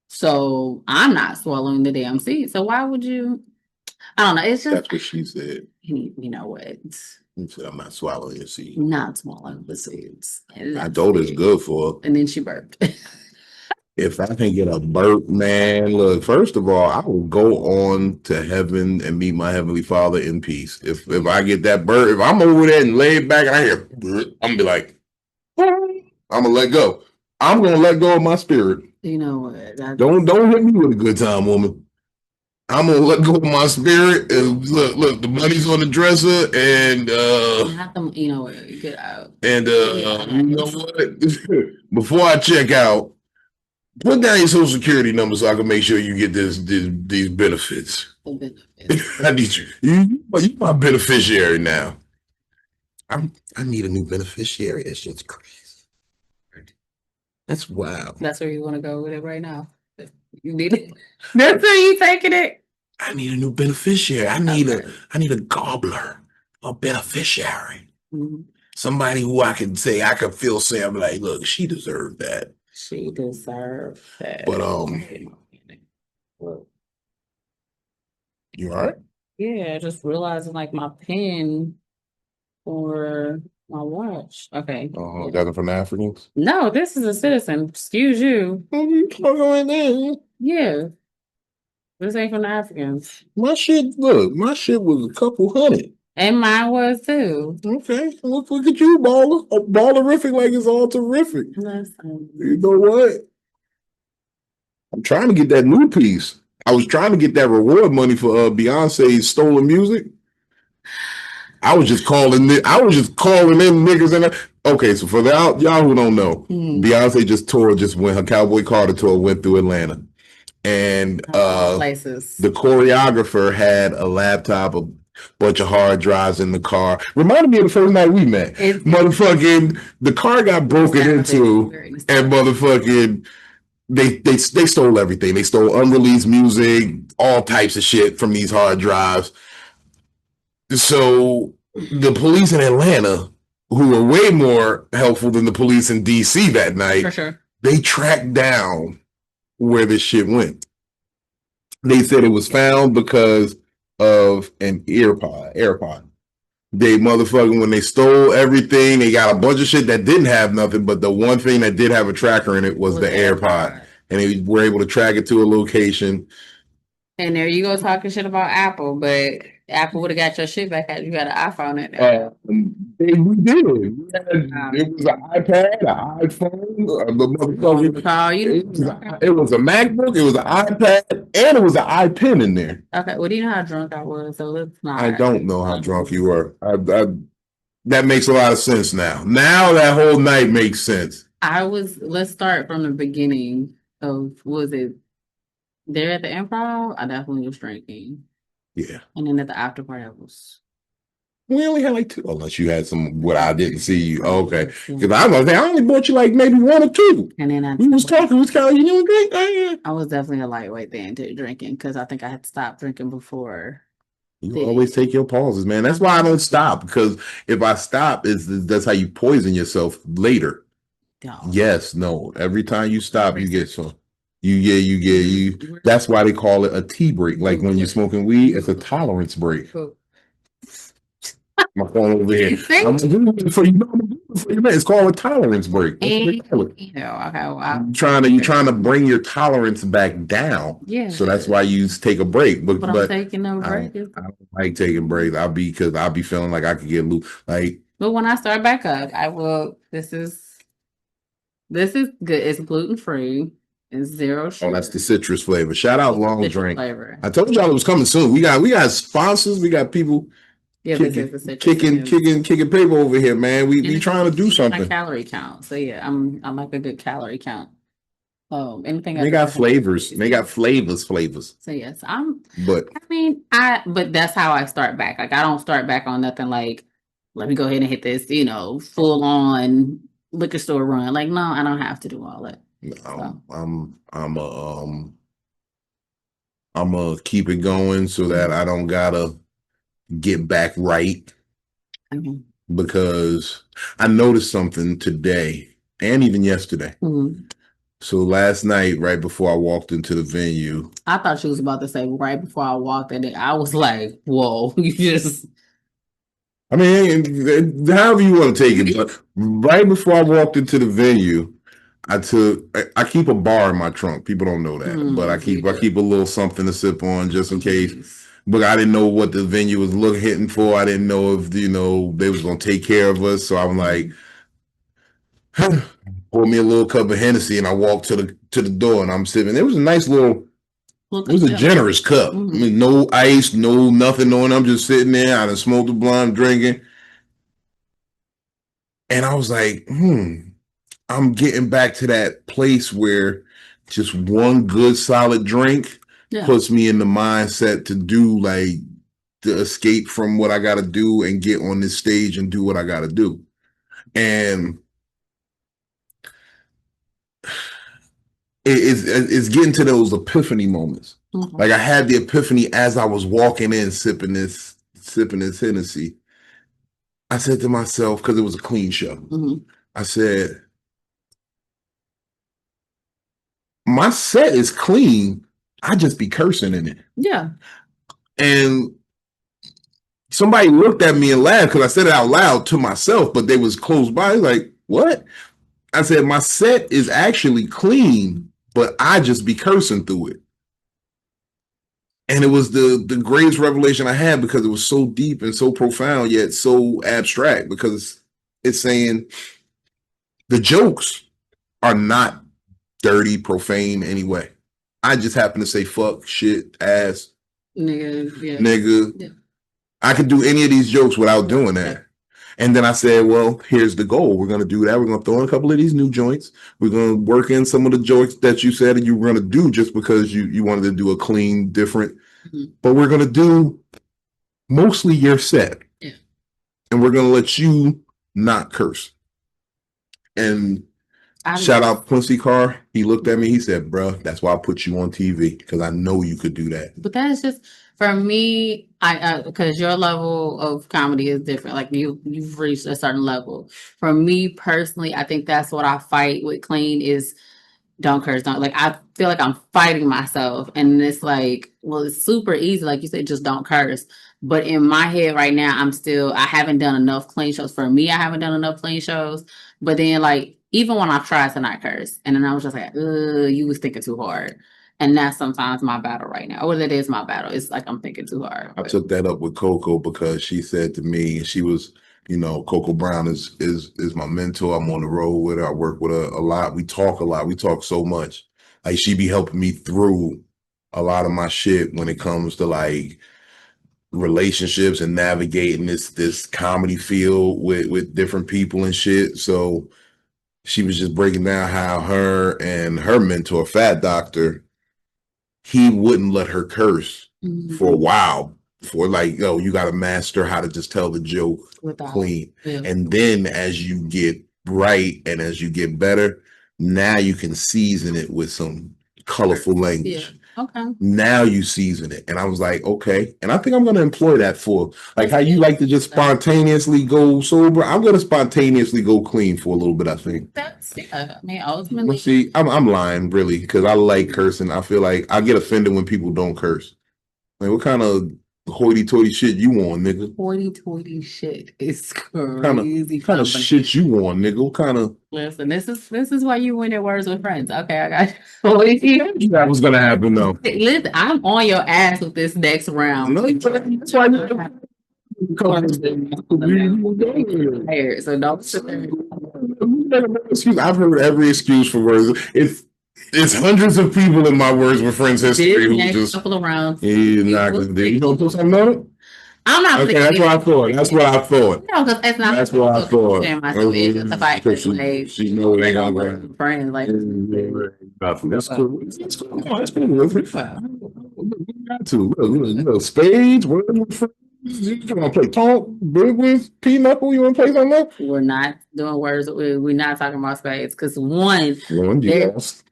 So I'm not swallowing the damn seed. So why would you? I don't know. It's just that's what she said. You know what? She said, I'm not swallowing the seed. Not swallowing the seeds. I told her it's good for her. And then she burped. If I can get a burp, man, look, first of all, I will go on to heaven and meet my Heavenly Father in peace. If I get that burp, if I'm over there and laid back and I hear, I'm going to be like, I'm going to let go. I'm going to let go of my spirit. You know what? Don't hit me with a good time, woman. I'm going to let go of my spirit. And look, the money's on the dresser and, you know what? Get out. And, you know what? Before I check out, put down your social security number so I can make sure you get these benefits. I need you. You're my beneficiary now. I need a new beneficiary. That's just crazy. That's wild. That's where you want to go with it right now. You need it. That's where you taking it. I need a new beneficiary. I need a gobbler, a beneficiary. Mm-hmm. Somebody who I can feel say, I'm like, look, she deserved that. She deserved that. But you all right? Yeah, just realizing like my pin for my watch. Okay. Oh, that's from the Africans? No, this is a citizen. Excuse you. Yeah. This ain't from the Africans. My shit was a couple hundred. And mine was too. Okay. Look at you, baller. Ballerific like it's all terrific. Listen. You know what? I'm trying to get that new piece. I was trying to get that reward money for Beyonce's stolen music. I was just calling in niggas in there. Okay, so for y'all who don't know, Beyonce just went her Cowboy Carter tour, went through Atlanta. and places. the choreographer had a laptop, a bunch of hard drives in the car. Reminded me of the first night we met. Motherfucking the car got broken into, and motherfucking they stole everything. They stole unreleased music, all types of shit from these hard drives. So the police in Atlanta, who were way more helpful than the police in DC that night, For sure. they tracked down where this shit went. They said it was found because of an AirPod. They motherfucking, when they stole everything, they got a bunch of shit that didn't have nothing, but the one thing that did have a tracker in it was the AirPod. And they were able to track it to a location. And there you go talking shit about Apple, but Apple would have got your shit back. You got an iPhone in there. We did. It was an iPad, an iPhone, the motherfucker. It was a MacBook, it was an iPad, and it was an iPen in there. Okay, well, do you know how drunk I was? So let's not. I don't know how drunk you were. That makes a lot of sense now. Now that whole night makes sense. Let's start from the beginning of, was it there at the Improv? I definitely was drinking. Yeah. And then at the after party, I was. We only had like 2, unless you had some, what I didn't see you. Oh, okay. Because I was like, I only bought you like maybe 1 or 2. And then we was talking, we was kind of, you know, drink. Yeah. I was definitely a lightweight then to drinking because I think I had stopped drinking before. You always take your pauses, man. That's why I don't stop, because if I stop, that's how you poison yourself later. No. Yes, no. Every time you stop, you get some. You. That's why they call it a tea break. Like when you're smoking weed, it's a tolerance break. My phone over here. It's called a tolerance break. You're trying to bring your tolerance back down. Yeah. So that's why you take a break. But I'm taking a break. I don't like taking breaks. I'll be feeling like I could get loose. Like, but when I start back up, I will. This is good. It's gluten free. It's 0 sugar. Oh, that's the citrus flavor. Shout out Long Drink. Flavor. I told y'all it was coming soon. We got sponsors. We got people. Yeah, kicking paper over here, man. We trying to do something. My calorie count. So yeah, I'm like a good calorie count. Anything they got flavors. They got flavors. So yes, but that's how I start back. Like I don't start back on nothing like, let me go ahead and hit this, full on liquor store run. Like, no, I don't have to do all that. No, I'm gonna keep it going so that I don't gotta get back right. Mm-hmm. Because I noticed something today and even yesterday. Mm-hmm. So last night, right before I walked into the venue, I thought she was about to say right before I walked in. I was like, "Whoa, you just." I mean, however you want to take it, but right before I walked into the venue, I keep a bar in my trunk. People don't know that, but I keep a little something to sip on just in case. But I didn't know what the venue was hitting for. I didn't know if they was gonna take care of us. So I'm like, pour me a little cup of Hennessy, and I walked to the door, and I'm sipping. It was a nice little. It was a generous cup. Mm-hmm. I mean, no ice, no nothing on. I'm just sitting there. I done smoked a blunt, drinking, and I was like, I'm getting back to that place where just one good solid drink puts me in the mindset to escape from what I got to do and get on this stage and do what I got to do. And it's getting to those epiphany moments. Mm-hmm. Like I had the epiphany as I was walking in, sipping this Hennessy. I said to myself, because it was a clean show, I said, my set is clean. I just be cursing in it. Yeah. And somebody looked at me and laughed because I said it out loud to myself, but they was close by. Like, what? I said, my set is actually clean, but I just be cursing through it. And it was the greatest revelation I had because it was so deep and so profound, yet so abstract, because it's saying the jokes are not dirty, profane anyway. I just happen to say fuck, shit, ass, nigga. Yeah. I could do any of these jokes without doing that. And then I said, well, here's the goal. We're going to do that. We're going to throw in a couple of these new joints. We're going to work in some of the joints that you said you were going to do just because you wanted to do a clean, different. Mhm. But we're going to do mostly your set. Yeah. And we're going to let you not curse. And shout out Quincy Carr. He looked at me. He said, bruh, that's why I put you on TV, because I know you could do that. But that's just for me. I because your level of comedy is different. Like you've reached a certain level. For me personally, I think that's what I fight with clean is don't curse. Don't like. I feel like I'm fighting myself, and it's like, well, it's super easy. Like you said, just don't curse. But in my head right now, I haven't done enough clean shows. For me, I haven't done enough clean shows. But then like even when I tried to not curse, and then I was just like, you was thinking too hard. And that's sometimes my battle right now. Or that is my battle. It's like I'm thinking too hard. I took that up with Coco because she said to me, she was, Coco Brown is my mentor. I'm on the road with her. I work with her a lot. We talk a lot. We talk so much. Like she be helping me through a lot of my shit when it comes to like relationships and navigating this comedy field with different people and shit. So she was just breaking down how her and her mentor, Fat Doctor, he wouldn't let her curse for a while. For like, yo, you got to master how to just tell the joke clean. Yeah. And then as you get right and as you get better, now you can season it with some colorful language. Yeah. Okay. Now you season it. And I was like, okay. And I think I'm going to employ that for like how you like to just spontaneously go sober. I'm going to spontaneously go clean for a little bit, I think. That's I mean, ultimately. See, I'm lying really because I like cursing. I feel like I get offended when people don't curse. Like, what kind of hoity-toity shit you on, nigga? Hoity-toity shit is crazy. Kind of shit you on, nigga? What kind of? Listen, this is why you win at Words with Friends. Okay, I got you. That was gonna happen though. Listen, I'm on your ass with this next round. No, that's why So don't. Excuse. I've heard every excuse for words. It's hundreds of people in my Words with Friends history who just couple of rounds. He's not gonna do. You gonna put something on it? I'm not. Okay, that's what I thought. That's what I thought. No, because it's not. That's what I thought. She know it ain't gonna go. Friends like. That's cool. That's cool. That's cool. We got to look. Spades. Words with Friends. You want to play talk? Big with Pinochle? You want to play something else? We're not doing words. We're not talking about spades because one. Yes.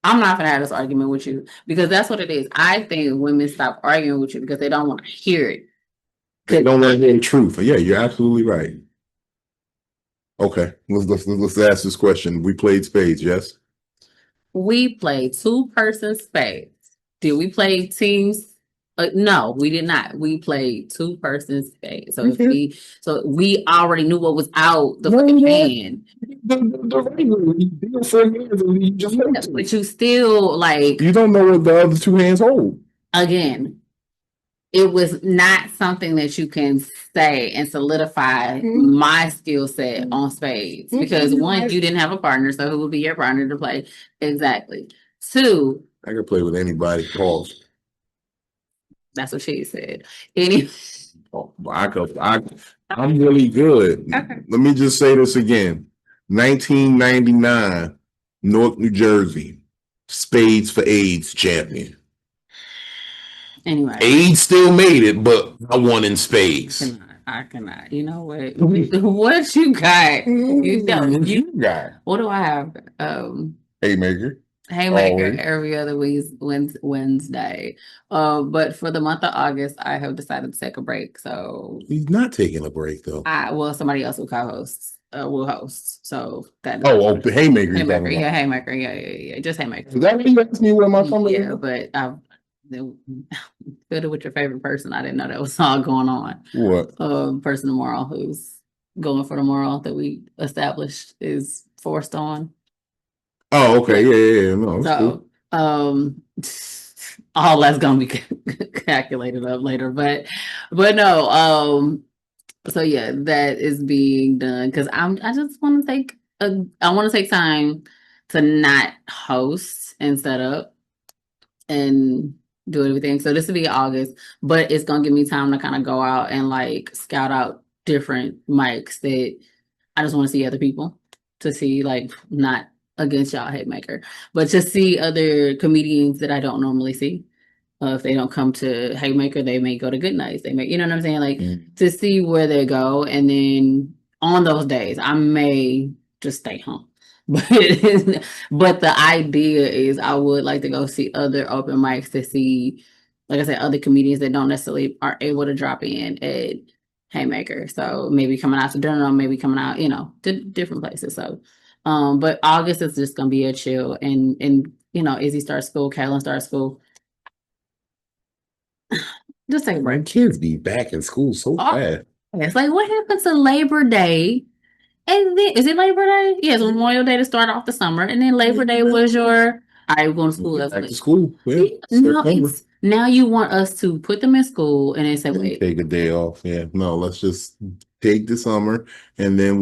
I'm not gonna have this argument with you because that's what it is. I think women stop arguing with you because they don't want to hear it. They don't want to hear the truth. Yeah, you're absolutely right. Okay, let's ask this question. We played spades, yes? We played 2-person spades. Did we play teams? No, we did not. We played 2-person spades. So we already knew what was out the fucking hand. But you still like you don't know what the other 2 hands hold. Again, it was not something that you can say and solidify my skill set on spades because one, you didn't have a partner, so who would be your partner to play? Exactly. 2, I can play with anybody. Pause. That's what she said. I'm really good. Okay. Let me just say this again. 1999, Newark, New Jersey, Spades for AIDS champion. Anyway. AIDS still made it, but I won in spades. I cannot. You know what? What you got? You got. What do I have? Haymaker. Every other Wednesday. But for the month of August, I have decided to take a break. So he's not taking a break though. Somebody else will co-host. Will host. So that. The Haymaker. Haymaker. Yeah, Haymaker. Yeah. Just Haymaker. Is that what you asked me where my phone is? Yeah, but I've fit it with your favorite person. I didn't know that was all going on. What? Person tomorrow who's going for the moral that we established is forced on. Oh, okay. Yeah. No. So, all that's gonna be calculated up later, but no. So yeah, that is being done because I just want to take time to not host and set up and do everything. So this will be August, but it's gonna give me time to kind of go out and like scout out different mics that I just want to see other people, to see, like, not against y'all Haymaker, but to see other comedians that I don't normally see. If they don't come to Haymaker, they may go to Good Nights. They may, you know what I'm saying? Like, to see where they go. And then on those days, I may just stay home. But the idea is I would like to go see other open mics to see, like I said, other comedians that don't necessarily are able to drop in at Haymaker. So maybe coming out to Durham, maybe coming out, to different places. So, but August is just gonna be a chill, and Izzy starts school, Kaylin starts school. Just take a My break. kids be back in school so fast. It's like, what happened to Labor Day? And then, is it Labor Day? Yeah, it's Memorial Day to start off the summer, and then Labor Day was your, all right, we're going to school. Back to school. Yeah, No, September. now you want us to put them in school and then say, wait, Take a day off. Yeah, no, let's just take the summer, and then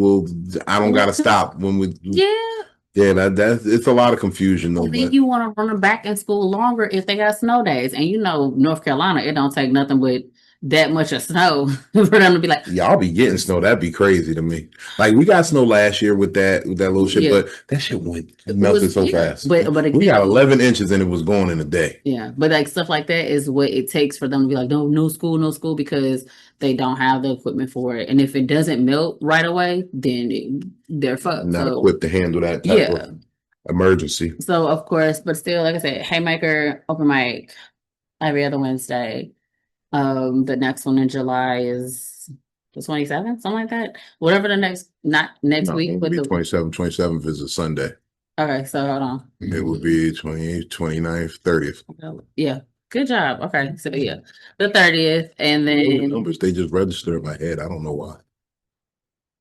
I don't gotta stop when we. Yeah, that's it's a lot of confusion though. And then you want to run them back in school longer if they got snow days, and North Carolina, it don't take nothing but that much of snow for them to be like, y'all be getting snow. That'd be crazy to me. Like, we got snow last year with that little shit, but that shit melted so fast. But we got 11 inches and it was gone in a day. Yeah, but like stuff like that is what it takes for them to be like, no school, because they don't have the equipment for it. And if it doesn't melt right away, then they're fucked. Not equipped to handle that type of emergency. So of course, but still, like I said, Haymaker, open mic every other Wednesday. The next one in July is the 27th, something like that. Whatever the next, not next week, but the 27th is a Sunday. Okay, so hold on. It would be 28th, 29th, 30th. Yeah, good job. Okay, so yeah, the 30th, and then numbers, they just register in my head. I don't know why.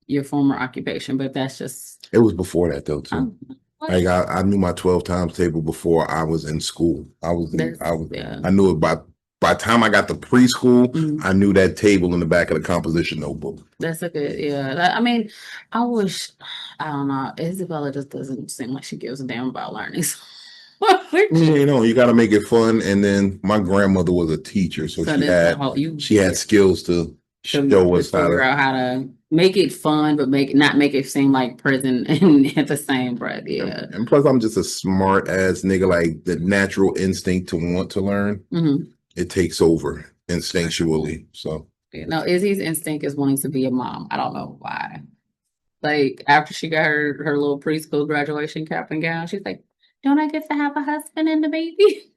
Your former occupation, but that's just. It was before that though too. Like I knew my 12 times table before I was in school. I knew it by the time I got to preschool, I knew that table in the back of the composition notebook. That's a good, I mean, I don't know. Isabella just doesn't seem like she gives a damn about learning. You got to make it fun. And then my grandmother was a teacher, so she had skills to show us figure out how to make it fun, but not make it seem like prison and at the same breath. Yeah. And plus, I'm just a smart ass nigga. Like, the natural instinct to want to learn, it takes over instinctually. So Izzy's instinct is wanting to be a mom. I don't know why. Like, after she got her little preschool graduation cap and gown, she's like, don't I get to have a husband and a baby?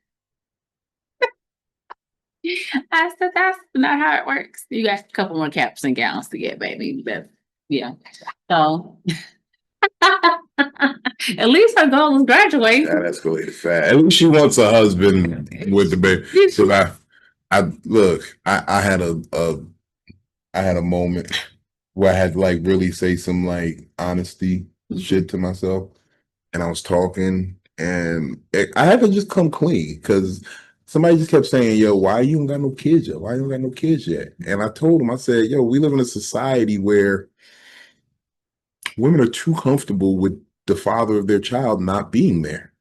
I said, that's not how it works. You got a couple more caps and gowns to get, baby. But yeah. So at least her goal is graduate. Yeah, that's really fast. At least she wants a husband with the baby. So I had a moment where I had to like really say some like honesty shit to myself, and I was talking, and I had to just come clean because somebody just kept saying, yo, why you don't got no kids yet? Why you don't got no kids yet? And I told him, I said, yo, we live in a society where women are too comfortable with the father of their child not being there.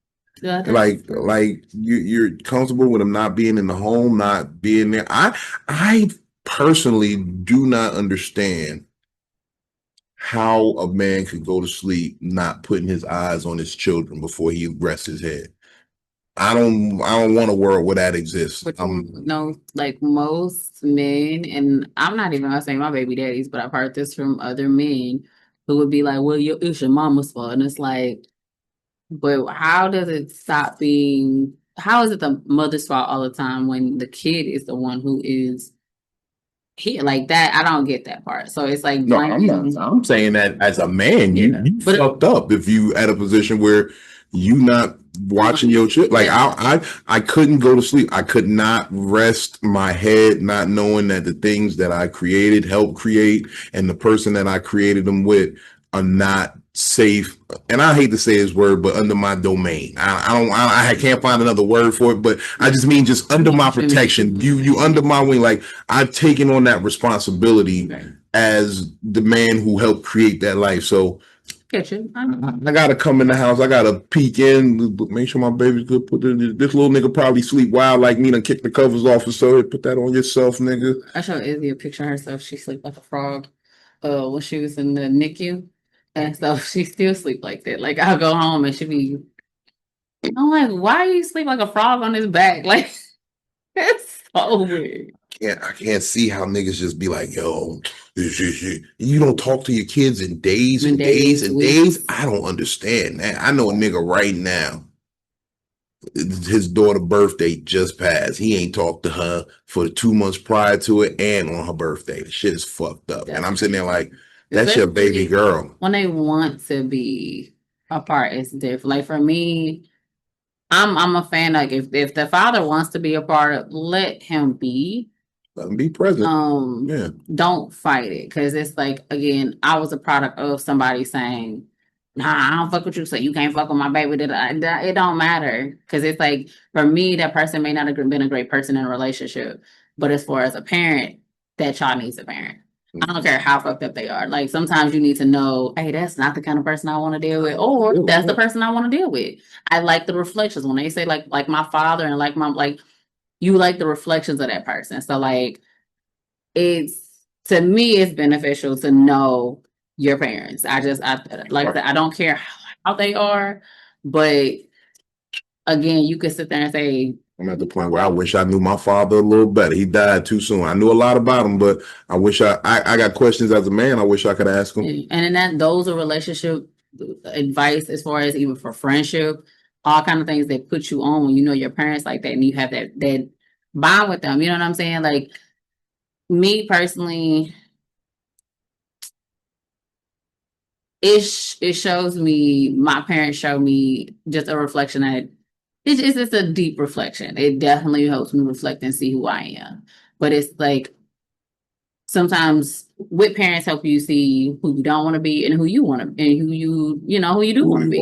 Yeah, like you're comfortable with him not being in the home, not being there. I personally do not understand how a man could go to sleep not putting his eyes on his children before he rests his head. I don't want a world where that exists. But like most men, and I'm not even gonna say my baby daddies, but I've heard this from other men who would be like, well, it's your mama's fault. And it's like, but how does it stop being, how is it the mother's fault all the time when the kid is the one who is here like that? I don't get that part. So it's like, no, I'm saying that as a man, you fucked up if you at a position where you not watching your shit. Like I couldn't go to sleep. I could not rest my head not knowing that the things that I created, helped create, and the person that I created them with are not safe. And I hate to say this word, but under my domain. I can't find another word for it, but I just mean just under my protection. You under my wing. Like, I've taken on that responsibility as the man who helped create that life. So I gotta come in the house. I gotta peek in, make sure my baby's good. This little nigga probably sleep wild like me, and kick the covers off. So put that on yourself, nigga. I showed Izzy a picture of herself. She sleep like a frog. when she was in the NICU. And so she still sleep like that. Like I'll go home and she be, I'm like, why you sleep like a frog on his back? Like it's so weird. I can't see how niggas just be like, yo, you don't talk to your kids in days and days and days. I don't understand that. I know a nigga right now. His daughter's birthday just passed. He ain't talked to her for the 2 months prior to it and on her birthday. The shit is fucked up. And I'm sitting there like, that's your baby girl. When they want to be apart, it's different. Like for me, I'm a fan. Like if the father wants to be a part, let him be. Let him be present. Yeah. Don't fight it, because it's like, again, I was a product of somebody saying, "Nah, I don't fuck with you, so you can't fuck with my baby." It don't matter, because it's like, for me, that person may not have been a great person in a relationship, but as far as a parent, that child needs a parent. I don't care how fucked up they are. Like sometimes you need to know, hey, that's not the kind of person I want to deal with, or that's the person I want to deal with. I like the reflections when they say like my father and like my like, you like the reflections of that person. So like, to me, it's beneficial to know your parents. I like that. I don't care how they are, but again, you could sit there and say, I'm at the point where I wish I knew my father a little better. He died too soon. I knew a lot about him, but I wish I got questions as a man. I wish I could ask him. And those are relationship advice, as far as even for friendship, all kind of things that put you on when you know your parents like that and you have that bond with them. You know what I'm saying? Like me personally, it shows me, my parents show me just a reflection that it's a deep reflection. It definitely helps me reflect and see who I am. But it's like sometimes with parents help you see who you don't want to be and who you want to, and who you do want to be,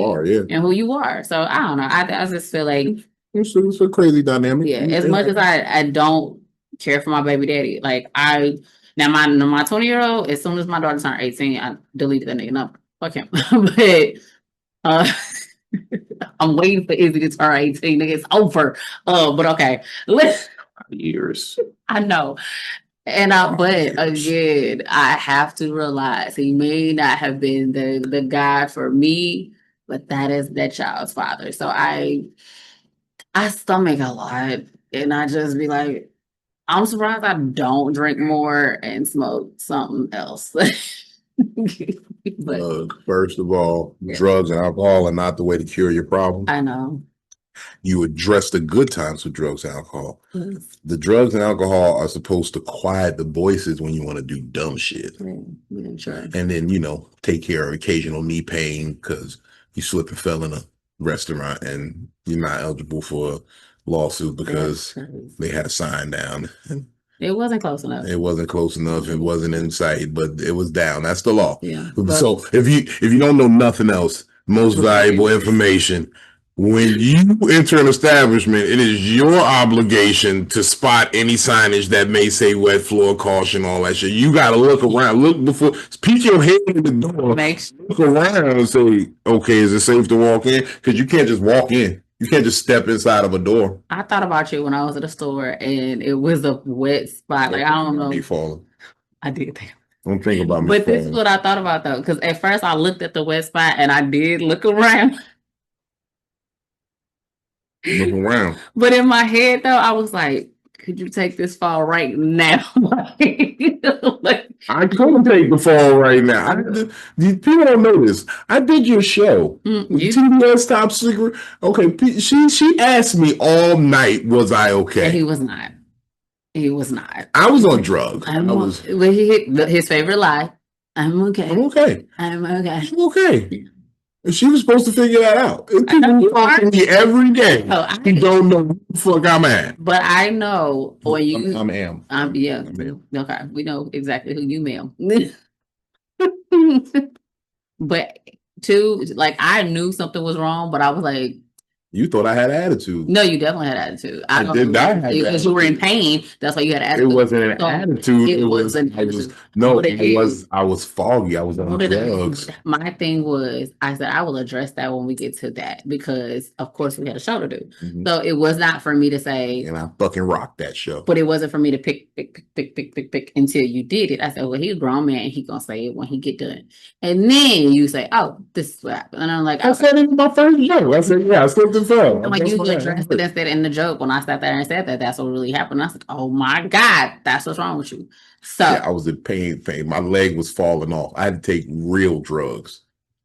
and who you are. So I don't know. I just feel like it's a crazy dynamic. Yeah, as much as I don't care for my baby daddy, like now my 20-year-old, as soon as my daughter turned 18, I deleted that nigga number. Fuck him. But I'm waiting for Izzy to turn 18. Nigga, it's over. But okay. Years. I know. And but again, I have to realize he may not have been the guy for me, but that is that child's father. So I stomach a lot, and I just be like, I'm surprised I don't drink more and smoke something else. But first of all, drugs and alcohol are not the way to cure your problem. I know. You address the good times with drugs and alcohol. The drugs and alcohol are supposed to quiet the voices when you want to do dumb shit. Sure. And then, take care of occasional knee pain because you slip and fell in a restaurant and you're not eligible for a lawsuit because they had a sign down. It wasn't close enough. It wasn't close enough. It wasn't in sight, but it was down. That's the law. Yeah. So if you don't know nothing else, most valuable information, when you enter an establishment, it is your obligation to spot any signage that may say wet floor, caution, all that shit. You got to look around, look before, peek your head in the door, look around and say, okay, is it safe to walk in? Because you can't just walk in. You can't just step inside of a door. I thought about you when I was at the store and it was a wet spot. Like, I don't know. Me falling. I did think. Don't think about me. But this is what I thought about though, because at first I looked at the wet spot and I did look around. Look around. But in my head though, I was like, could you take this fall right now? I couldn't take the fall right now. People don't know this. I did your show. TBS Top Secret. Okay, she asked me all night, was I okay? And he was not. He was not. I was on drugs. Well, he hit his favorite lie. I'm okay. I'm okay. I'm okay. I'm okay. She was supposed to figure that out. People talk to me every day. You don't know who the fuck I'm at. But I know when you. I'm am. Yeah. Okay. We know exactly who you mail. But too, like, I knew something was wrong, but I was like, You thought I had attitude. No, you definitely had attitude. I did not have because you were in pain. That's why you had It attitude. wasn't an So, attitude. It was an I attitude. I was foggy. I was on drugs. My thing was, I said I will address that when we get to that because, of course, we had a show to do. Mhm. So it was not for me to say, And I fucking rocked that show. but it wasn't for me to pick until you did it. I said, well, he's a grown man. He gonna say it when he get done. And then you say, oh, this is what happened. And I'm like, I said it in my first joke. I said, yeah, I slipped and fell. I'm like, you addressed it instead in the joke. When I sat there and said that, that's what really happened. I said, oh my God, that's what's wrong with you. So yeah, I was in pain. My leg was falling off. I had to take real drugs.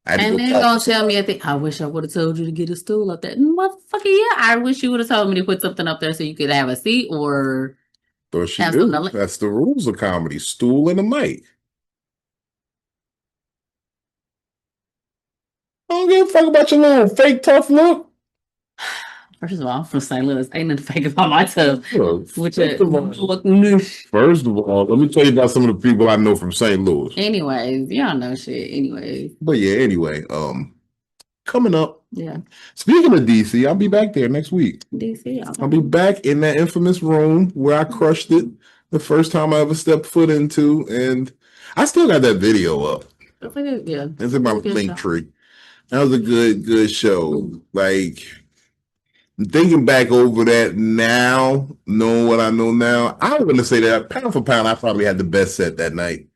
And then you're gonna tell me, I wish I would have told you to get a stool up there. Motherfucker, yeah, I wish you would have told me to put something up there so you could have a seat or So she do. That's the rules of comedy. Stool and a mic. I don't give a fuck about your little fake tough look. First of all, I'm from St. Louis. Ain't nothing fake about my tough. First of all, let me tell you about some of the people I know from St. Louis. Anyways, y'all know shit. Anyways. But yeah, anyway, coming up. Yeah. Speaking of DC, I'll be back there next week. DC. I'll be back in that infamous room where I crushed it the first time I ever stepped foot into, and I still got that video up. Yeah. It's in my link tree. That was a good show. Like, thinking back over that now, knowing what I know now, I wouldn't say that pound for pound, I probably had the best set that night.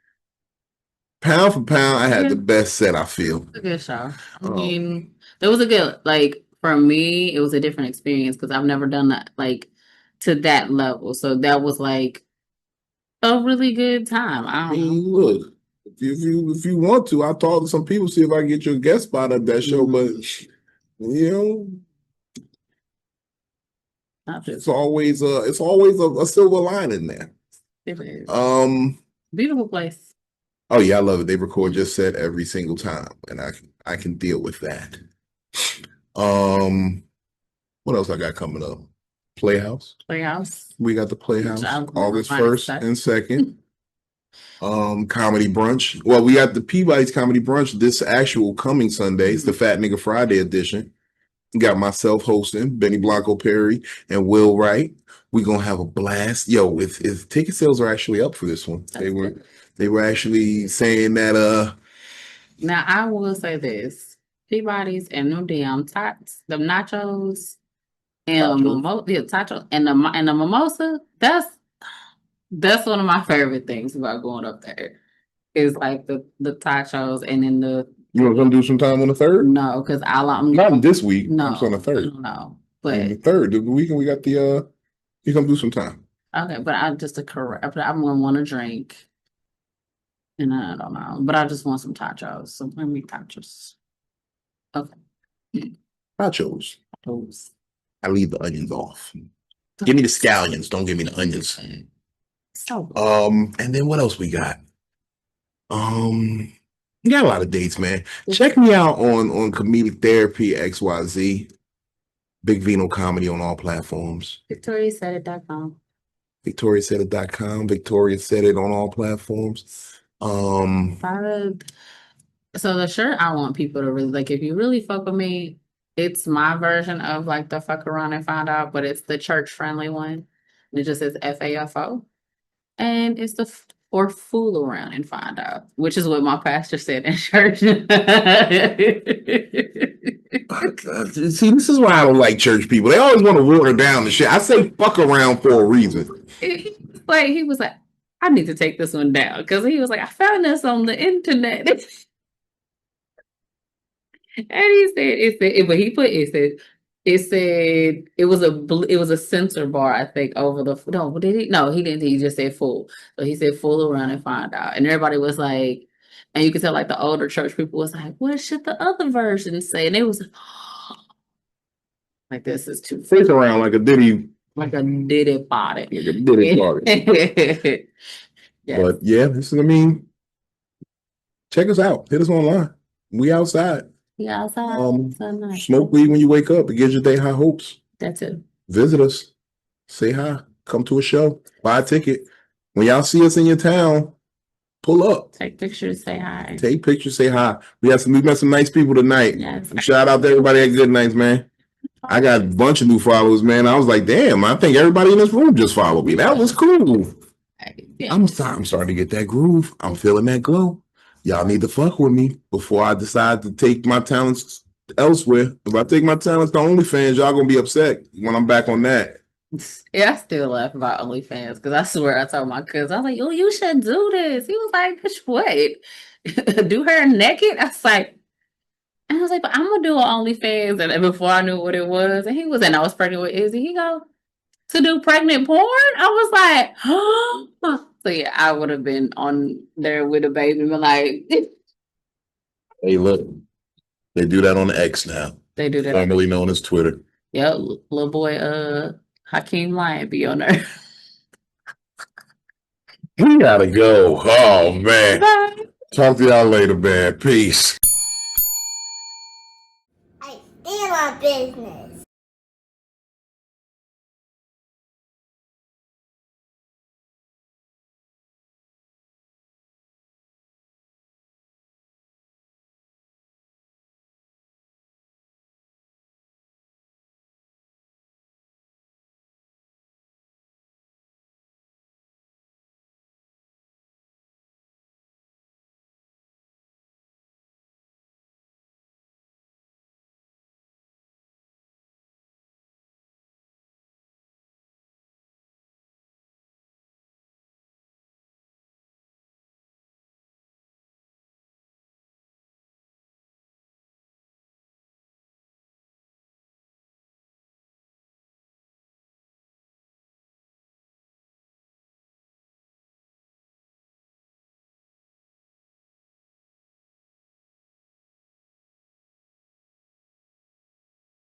Pound for pound, I had the best set, I feel. It was a good show. I mean, it was a good, like, for me, it was a different experience because I've never done that, like, to that level. So that was, like, a really good time. I don't know. Look, if you want to, I'll talk to some people, see if I can get you a guest spot at that show, but, you know, it's always a silver lining there. It is. Beautiful place. Oh yeah, I love it. They record your set every single time, and I can deal with that. What else I got coming up? Playhouse. We got the Playhouse August 1st and 2nd. Comedy brunch. Well, we got the Peabody's Comedy Brunch this actual coming Sunday. It's the Fat Nigga Friday edition. Got myself hosting, Benny Blanco Perry and Will Wright. We're gonna have a blast. Yo, if ticket sales are actually up for this one. They were actually saying that Now I will say this. Peabody's and them damn tots, them nachos and tachos and the mimosa, that's one of my favorite things about going up there. Is like the tachos and then the. You want to come do some time on the 3rd? No, because I'm not this week. No, I'm on the 3rd. No, but on the 3rd, the weekend we got the you come do some time. Okay, but I'm gonna want to drink, and I don't know, but I just want some tachos. So bring me tachos. Okay. Nachos. I leave the onions off. Give me the scallions. Don't give me the onions. So. And then what else we got? We got a lot of dates, man. Check me out on Comedic Therapy XYZ. Big Vino comedy on all platforms. VictoriaSaidIt.com. VictoriaSaidIt.com. Victoria Said It on all platforms. So the shirt I want people to really like, if you really fuck with me, it's my version of like the fuck around and find out, but it's the church friendly one. And it just says FAFO. And it's the or fool around and find out, which is what my pastor said in church. See, this is why I don't like church people. They always want to water down the shit. I say fuck around for a reason. He was like, I need to take this one down because he was like, I found this on the internet. And he said, but he put it said it was a censor bar, I think, over the no, did he? No, he didn't. He just said fool. So he said fool around and find out. And everybody was like, and you could tell like the older church people was like, what should the other version say? And they was like, this is too face around like a diddy. Like a diddy party. Like a diddy party. Yes. But yeah, check us out. Hit us online. We outside. Yeah, outside. Smoke weed when you wake up. It gives your day high hopes. That's it. Visit us. Say hi. Come to a show. Buy a ticket. When y'all see us in your town, pull up. Take pictures. Say hi. Take pictures. Say hi. We met some nice people tonight. Yes. Shout out to everybody at Good Nights, man. I got a bunch of new followers, man. I was like, damn, I think everybody in this room just followed me. That was cool. I'm starting to get that groove. I'm feeling that glow. Y'all need to fuck with me before I decide to take my talents elsewhere. If I take my talents to OnlyFans, y'all gonna be upset when I'm back on that. Yeah, I still laugh about OnlyFans because I swear I told my cousin, I was like, oh, you should do this. He was like, bitch, what? Do her naked? I was like, but I'm gonna do an OnlyFans. And then before I knew what it was, and he was, and I was pregnant with Izzy. He go, to do pregnant porn? I was like, oh. So yeah, I would have been on there with a baby and been like, Hey, look, they do that on X now, they do that. formerly known as Twitter. Yep, little boy, Hakeem Lyon be on there. We gotta go. Oh man. Bye. Talk to y'all later, man. Peace. I stand on business.